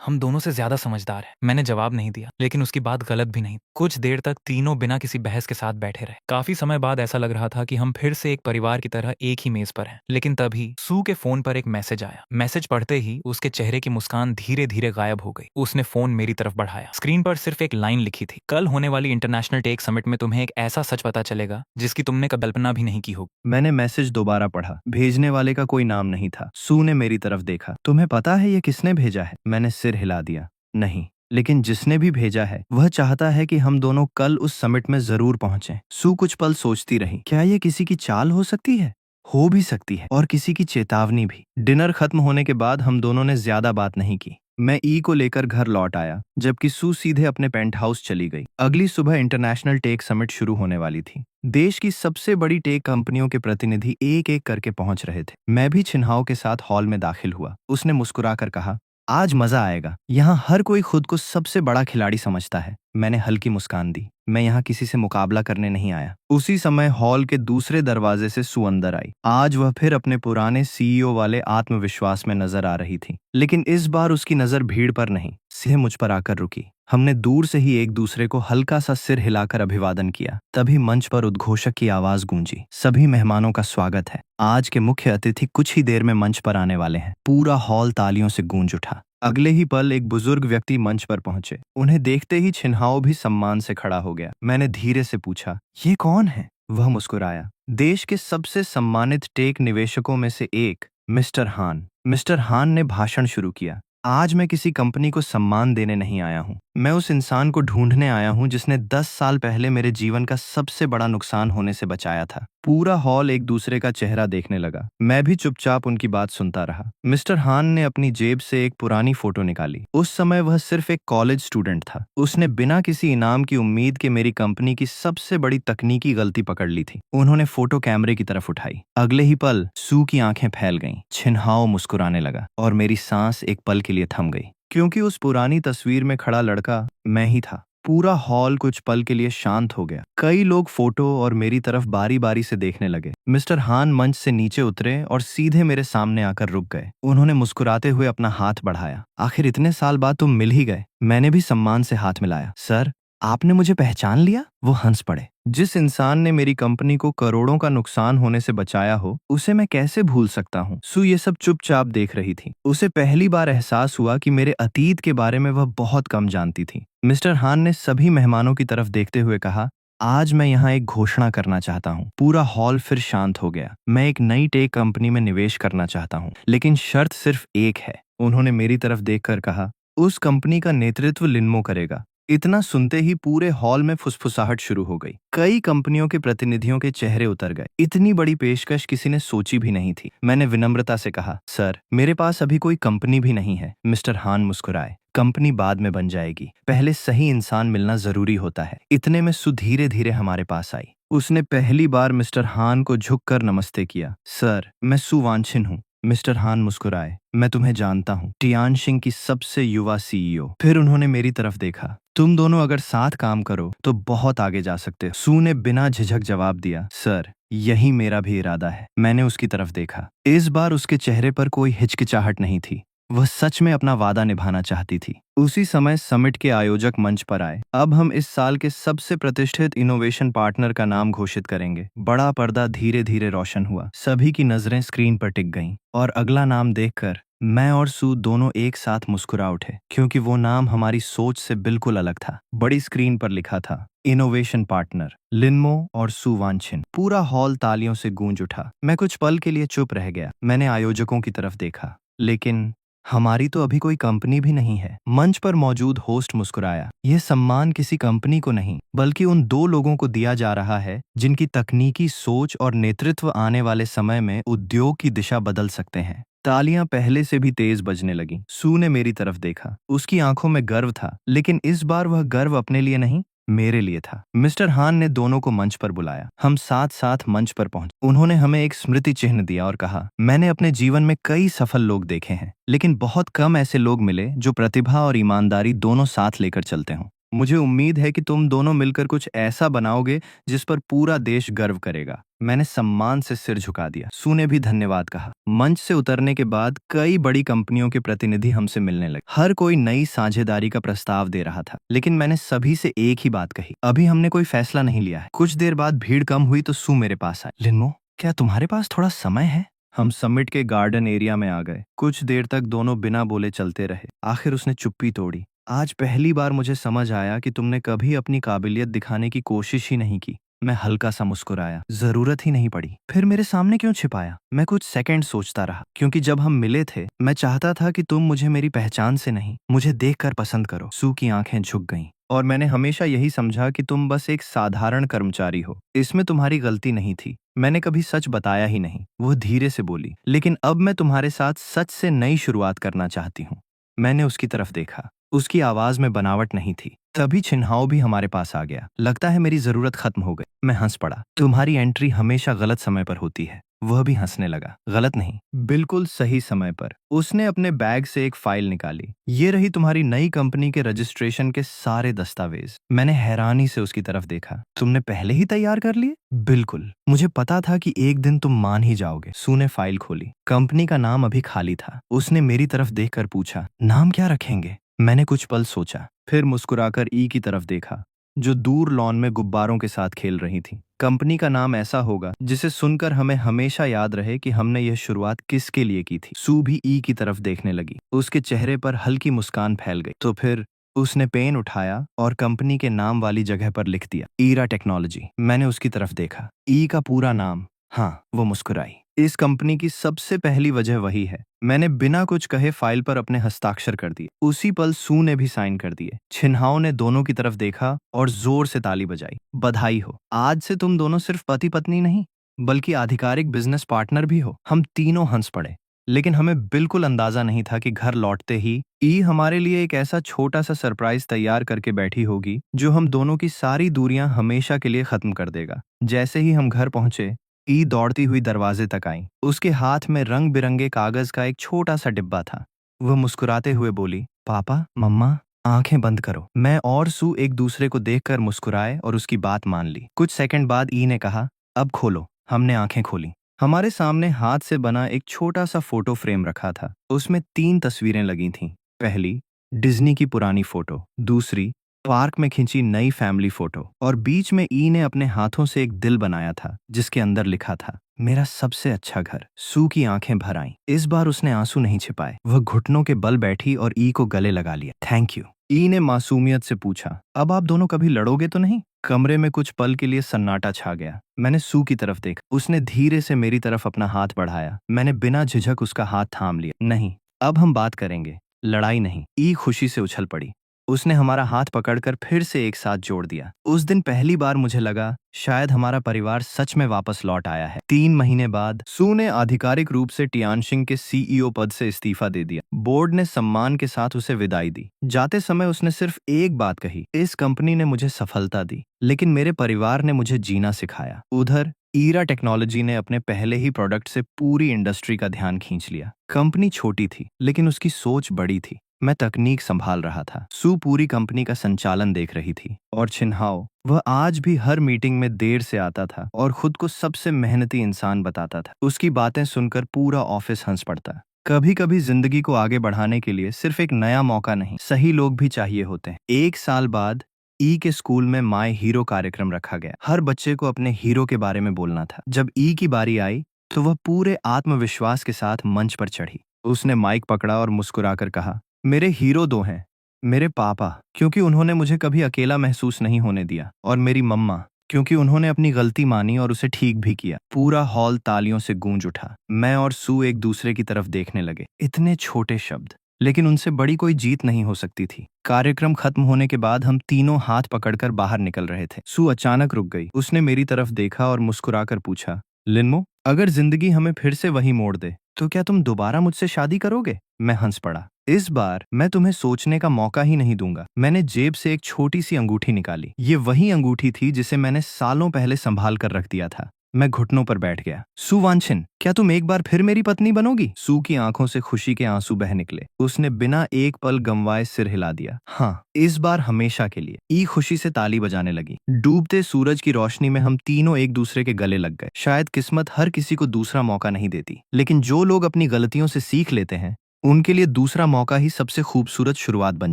हम दोनों से ज्यादा समझदार है। मैंने जवाब नहीं दिया, लेकिन उसकी बात गलत भी नहीं। कुछ देर तक तीनों बिना किसी बहस के साथ बैठे रहे। काफी समय बाद ऐसा लग रहा था कि हम फिर से एक परिवार की तरह एक ही मेज पर हैं। लेकिन तभी सू के फोन पर एक मैसेज आया। मैसेज पढ़ते ही उसके चेहरे की मुस्कान धीरे धीरे गायब हो गई। उसने फोन मेरी तरफ बढ़ाया। स्क्रीन पर सिर्फ एक लाइन लिखी थी, कल होने वाली इंटरनेशनल टेक समिट में तुम्हें एक ऐसा सच पता चलेगा जिसकी तुमने कल्पना भी नहीं की होगी। मैंने मैसेज दोबारा पढ़ा। भेजने वाले का कोई नाम नहीं था। सू ने मेरी तरफ देखा। तुम्हें पता है ये किसने भेजा है? मैंने सिर हिला दिया। नहीं, लेकिन जिसने भी भेजा है वह चाहता है कि हम दोनों कल उस समिट में जरूर पहुंचें। सू कुछ पल सोचती रही। क्या ये किसी की चाल हो सकती है? हो भी सकती है, और किसी की चेतावनी भी। डिनर खत्म होने के बाद हम दोनों ने ज्यादा बात नहीं की। मैं ई को लेकर घर लौट आया, जबकि सू सीधे अपने पेंट हाउस चली गई। अगली सुबह इंटरनेशनल टेक समिट शुरू होने वाली थी। देश की सबसे बड़ी टेक कंपनियों के प्रतिनिधि एक एक करके पहुंच रहे थे। मैं भी छिनहाओ के साथ हॉल में दाखिल हुआ। उसने मुस्कुराकर कहा, आज मजा आएगा। यहाँ हर कोई खुद को सबसे बड़ा खिलाड़ी समझता है। मैंने हल्की मुस्कान दी। मैं यहाँ किसी से मुकाबला करने नहीं आया। उसी समय हॉल के दूसरे दरवाजे से सू अंदर आई। आज वह फिर अपने पुराने सीईओ वाले आत्मविश्वास में नजर आ रही थी, लेकिन इस बार उसकी नजर भीड़ पर नहीं, सीधे मुझ पर आकर रुकी। हमने दूर से ही एक दूसरे को हल्का सा सिर हिलाकर अभिवादन किया। तभी मंच पर उद्घोषक की आवाज गूंजी, सभी मेहमानों का स्वागत है। आज के मुख्य अतिथि कुछ ही देर में मंच पर आने वाले हैं। पूरा हॉल तालियों से गूंज उठा। अगले ही पल एक बुजुर्ग व्यक्ति मंच पर पहुंचे। उन्हें देखते ही छिनहाओ भी सम्मान से खड़ा हो गया। मैंने धीरे से पूछा, ये कौन है? वह मुस्कुराया। देश के सबसे सम्मानित टेक निवेशकों में से एक, मिस्टर हान। मिस्टर हान ने भाषण शुरू किया। आज मैं किसी कंपनी को सम्मान देने नहीं आया हूँ। मैं उस इंसान को ढूंढने आया हूँ जिसने 10 साल पहले मेरे जीवन का सबसे बड़ा नुकसान होने से बचाया था। पूरा हॉल एक दूसरे का चेहरा देखने लगा। मैं भी चुपचाप उनकी बात सुनता रहा। मिस्टर हान ने अपनी जेब से एक पुरानी फोटो निकाली। उस समय वह सिर्फ एक कॉलेज स्टूडेंट था। उसने बिना किसी इनाम की उम्मीद के मेरी कंपनी की सबसे बड़ी तकनीकी गलती पकड़ ली थी। उन्होंने फोटो कैमरे की तरफ उठाई। अगले ही पल सू की आंखें फैल गईं। छिनहाओ मुस्कुराने लगा और मेरी सांस एक पल के लिए थम गई, क्योंकि उस पुरानी तस्वीर में खड़ा लड़का मैं ही था। पूरा हॉल कुछ पल के लिए शांत हो गया। कई लोग फोटो और मेरी तरफ बारी बारी से देखने लगे। मिस्टर हान मंच से नीचे उतरे और सीधे मेरे सामने आकर रुक गए। उन्होंने मुस्कुराते हुए अपना हाथ बढ़ाया। आखिर इतने साल बाद तुम मिल ही गए। मैंने भी सम्मान से हाथ मिलाया। सर, आपने मुझे पहचान लिया? वो हंस पड़े। जिस इंसान ने मेरी कंपनी को करोड़ों का नुकसान होने से बचाया हो, उसे मैं कैसे भूल सकता हूँ? सू ये सब चुपचाप देख रही थी। उसे पहली बार एहसास हुआ कि मेरे अतीत के बारे में वह बहुत कम जानती थी। मिस्टर हान ने सभी मेहमानों की तरफ देखते हुए कहा, आज मैं यहाँ एक घोषणा करना चाहता हूँ। पूरा हॉल फिर शांत हो गया। मैं एक नई टेक कंपनी में निवेश करना चाहता हूँ, लेकिन शर्त सिर्फ एक है। उन्होंने मेरी तरफ देखकर कहा, उस कंपनी का नेतृत्व लिन्मो करेगा। इतना सुनते ही पूरे हॉल में फुसफुसाहट शुरू हो गई। कई कंपनियों के प्रतिनिधियों के चेहरे उतर गए। इतनी बड़ी पेशकश किसी ने सोची भी नहीं थी। मैंने विनम्रता से कहा, सर, मेरे पास अभी कोई कंपनी भी नहीं है। मिस्टर हान मुस्कुराए। कंपनी बाद में बन जाएगी, पहले सही इंसान मिलना जरूरी होता है। इतने में सू धीरे धीरे हमारे पास आई। उसने पहली बार मिस्टर हान को झुककर नमस्ते किया। सर, मैं सू वांछिन हूँ। मिस्टर हान मुस्कुराए। मैं तुम्हें जानता हूँ, टियानशिंग की सबसे युवा सीईओ। फिर उन्होंने मेरी तरफ देखा। तुम दोनों अगर साथ काम करो तो बहुत आगे जा सकते हो। सू ने बिना झिझक जवाब दिया। सर, यही मेरा भी इरादा है। मैंने उसकी तरफ देखा। इस बार उसके चेहरे पर कोई हिचकिचाहट नहीं थी। वह सच में अपना वादा निभाना चाहती थी। उसी समय समिट के आयोजक मंच पर आए। अब हम इस साल के सबसे प्रतिष्ठित इनोवेशन पार्टनर का नाम घोषित करेंगे। बड़ा पर्दा धीरे धीरे रोशन हुआ। सभी की नजरें स्क्रीन पर टिक गईं और अगला नाम देखकर मैं और सू दोनों एक साथ मुस्कुरा उठे, क्योंकि वो नाम हमारी सोच से बिल्कुल अलग था। बड़ी स्क्रीन पर लिखा था, इनोवेशन पार्टनर लिनमो और सू वांछिन। पूरा हॉल तालियों से गूंज उठा। मैं कुछ पल के लिए चुप रह गया। मैंने आयोजकों की तरफ देखा, लेकिन हमारी तो अभी कोई कंपनी भी नहीं है। मंच पर मौजूद होस्ट मुस्कुराया। यह सम्मान किसी कंपनी को नहीं, बल्कि उन दो लोगों को दिया जा रहा है जिनकी तकनीकी सोच और नेतृत्व आने वाले समय में उद्योग की दिशा बदल सकते हैं। तालियां पहले से भी तेज बजने लगीं। सू ने मेरी तरफ देखा। उसकी आंखों में गर्व था, लेकिन इस बार वह गर्व अपने लिए नहीं, मेरे लिए था। मिस्टर हान ने दोनों को मंच पर बुलाया। हम साथ साथ मंच पर पहुंचे। उन्होंने हमें एक स्मृति चिन्ह दिया और कहा, मैंने अपने जीवन में कई सफल लोग देखे हैं, लेकिन बहुत कम ऐसे लोग मिले जो प्रतिभा और ईमानदारी दोनों साथ लेकर चलते हों। मुझे उम्मीद है कि तुम दोनों मिलकर कुछ ऐसा बनाओगे जिस पर पूरा देश गर्व करेगा। मैंने सम्मान से सिर झुका दिया। सू ने भी धन्यवाद कहा। मंच से उतरने के बाद कई बड़ी कंपनियों के प्रतिनिधि हमसे मिलने लगे। हर कोई नई साझेदारी का प्रस्ताव दे रहा था, लेकिन मैंने सभी से एक ही बात कही, अभी हमने कोई फैसला नहीं लिया है। कुछ देर बाद भीड़ कम हुई तो सू मेरे पास आए। लिनमो, क्या तुम्हारे पास थोड़ा समय है? हम समिट के गार्डन एरिया में आ गए। कुछ देर तक दोनों बिना बोले चलते रहे। आखिर उसने चुप्पी तोड़ी। आज पहली बार मुझे समझ आया कि तुमने कभी अपनी काबिलियत दिखाने की कोशिश ही नहीं की। मैं हल्का सा मुस्कुराया। जरूरत ही नहीं पड़ी। फिर मेरे सामने क्यों छिपाया? मैं कुछ सेकंड सोचता रहा, क्योंकि जब हम मिले थे मैं चाहता था कि तुम मुझे मेरी पहचान से नहीं, मुझे देखकर पसंद करो। सू की आंखें झुक गईं। और मैंने हमेशा यही समझा कि तुम बस एक साधारण कर्मचारी हो। इसमें तुम्हारी गलती नहीं थी। मैंने कभी सच बताया ही नहीं। वो धीरे से बोली, लेकिन अब मैं तुम्हारे साथ सच से नई शुरुआत करना चाहती हूँ। मैंने उसकी तरफ देखा। उसकी आवाज में बनावट नहीं थी। तभी छिन्हाओ भी हमारे पास आ गया। लगता है मेरी जरूरत खत्म हो गई। मैं हंस पड़ा। तुम्हारी एंट्री हमेशा गलत समय पर होती है। वह भी हंसने लगा। गलत नहीं, बिल्कुल सही समय पर। उसने अपने बैग से एक फाइल निकाली। ये रही तुम्हारी नई कंपनी के रजिस्ट्रेशन के सारे दस्तावेज। मैंने हैरानी से उसकी तरफ देखा। तुमने पहले ही तैयार कर लिए? बिल्कुल, मुझे पता था कि एक दिन तुम मान ही जाओगे। सू ने फाइल खोली। कंपनी का नाम अभी खाली था। उसने मेरी तरफ देखकर पूछा, नाम क्या रखेंगे? मैंने कुछ पल सोचा, फिर मुस्कुराकर ई की तरफ देखा, जो दूर लॉन में गुब्बारों के साथ खेल रही थी। कंपनी का नाम ऐसा होगा जिसे सुनकर हमें हमेशा याद रहे कि हमने यह शुरुआत किसके लिए की थी। सू भी ई की तरफ देखने लगी। उसके चेहरे पर हल्की मुस्कान फैल गई। तो फिर उसने पेन उठाया और कंपनी के नाम वाली जगह पर लिख दिया, ईरा टेक्नोलॉजी। मैंने उसकी तरफ देखा। ई का पूरा नाम। हाँ, वो मुस्कुराई। इस कंपनी की सबसे पहली वजह वही है। मैंने बिना कुछ कहे फाइल पर अपने हस्ताक्षर कर दिए। उसी पल सू ने भी साइन कर दिए। छिन्हाओ ने दोनों की तरफ देखा और जोर से ताली बजाई। बधाई हो, आज से तुम दोनों सिर्फ पति पत्नी नहीं, बल्कि आधिकारिक बिजनेस पार्टनर भी हो। हम तीनों हंस पड़े, लेकिन हमें बिल्कुल अंदाजा नहीं था कि घर लौटते ही ई हमारे लिए एक ऐसा छोटा सा सरप्राइज तैयार करके बैठी होगी जो हम दोनों की सारी दूरियां हमेशा के लिए खत्म कर देगा। जैसे ही हम घर पहुंचे, ई दौड़ती हुई दरवाजे तक आई। उसके हाथ में रंग बिरंगे कागज का एक छोटा सा डिब्बा था। वह मुस्कुराते हुए बोली, पापा, मम्मा, आंखें बंद करो। मैं और सू एक दूसरे को देखकर मुस्कुराए और उसकी बात मान ली। कुछ सेकंड बाद ई ने कहा, अब खोलो। हमने आंखें खोली। हमारे सामने हाथ से बना एक छोटा सा फोटो फ्रेम रखा था। उसमें 3 तस्वीरें लगी थीं। पहली, डिज्नी की पुरानी फोटो। दूसरी, पार्क में खिंची नई फैमिली फोटो। और बीच में ई ने अपने हाथों से एक दिल बनाया था, जिसके अंदर लिखा था, मेरा सबसे अच्छा घर। सू की आंखें भर आईं। इस बार उसने आंसू नहीं छिपाए। वह घुटनों के बल बैठी और ई को गले लगा लिया। Thank you. ई ने मासूमियत से पूछा, अब आप दोनों कभी लड़ोगे तो नहीं? कमरे में कुछ पल के लिए सन्नाटा छा गया। मैंने सू की तरफ देखा। उसने धीरे से मेरी तरफ अपना हाथ बढ़ाया। मैंने बिना झिझक उसका हाथ थाम लिया। नहीं, अब हम बात करेंगे, लड़ाई नहीं। ई खुशी से उछल पड़ी। उसने हमारा हाथ पकड़कर फिर से एक साथ जोड़ दिया। उस दिन पहली बार मुझे लगा शायद हमारा परिवार सच में वापस लौट आया है। 3 महीने बाद सू ने आधिकारिक रूप से टियानशिंग के सीईओ पद से इस्तीफा दे दिया। बोर्ड ने सम्मान के साथ उसे विदाई दी। जाते समय उसने सिर्फ एक बात कही, इस कंपनी ने मुझे सफलता दी, लेकिन मेरे परिवार ने मुझे जीना सिखाया। उधर ईरा टेक्नोलॉजी ने अपने पहले ही प्रोडक्ट से पूरी इंडस्ट्री का ध्यान खींच लिया। कंपनी छोटी थी, लेकिन उसकी सोच बड़ी थी। मैं तकनीक संभाल रहा था, सू पूरी कंपनी का संचालन देख रही थी, और छिनहाओ, वह आज भी हर मीटिंग में देर से आता था और खुद को सबसे मेहनती इंसान बताता था। उसकी बातें सुनकर पूरा ऑफिस हंस पड़ता। कभी कभी जिंदगी को आगे बढ़ाने के लिए सिर्फ एक नया मौका नहीं, सही लोग भी चाहिए होते हैं। 1 साल बाद ई के स्कूल में माय हीरो कार्यक्रम रखा गया। हर बच्चे को अपने हीरो के बारे में बोलना था। जब ई की बारी आई तो वह पूरे आत्मविश्वास के साथ मंच पर चढ़ी। उसने माइक पकड़ा और मुस्कुराकर कहा, मेरे हीरो 2 हैं, मेरे पापा, क्योंकि उन्होंने मुझे कभी अकेला महसूस नहीं होने दिया, और मेरी मम्मा, क्योंकि उन्होंने अपनी गलती मानी और उसे ठीक भी किया। पूरा हॉल तालियों से गूंज उठा। मैं और सू एक दूसरे की तरफ देखने लगे। इतने छोटे शब्द, लेकिन उनसे बड़ी कोई जीत नहीं हो सकती थी। कार्यक्रम खत्म होने के बाद हम तीनों हाथ पकड़कर बाहर निकल रहे थे। सू अचानक रुक गई। उसने मेरी तरफ देखा और मुस्कुराकर पूछा, लिनमो, अगर जिंदगी हमें फिर से वही मोड़ दे तो क्या तुम दोबारा मुझसे शादी करोगे? मैं हंस पड़ा। इस बार मैं तुम्हें सोचने का मौका ही नहीं दूंगा। मैंने जेब से एक छोटी सी अंगूठी निकाली। ये वही अंगूठी थी जिसे मैंने सालों पहले संभाल कर रख दिया था। मैं घुटनों पर बैठ गया। सू वांछिन, क्या तुम एक बार फिर मेरी पत्नी बनोगी? सू की आंखों से खुशी के आंसू बह निकले। उसने बिना एक पल गंवाए सिर हिला दिया। हाँ, इस बार हमेशा के लिए। ई खुशी से ताली बजाने लगी। डूबते सूरज की रोशनी में हम तीनों एक दूसरे के गले लग गए। शायद किस्मत हर किसी को दूसरा मौका नहीं देती, लेकिन जो लोग अपनी गलतियों से सीख लेते हैं, उनके लिए दूसरा मौका ही सबसे खूबसूरत शुरुआत बन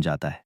जाता है।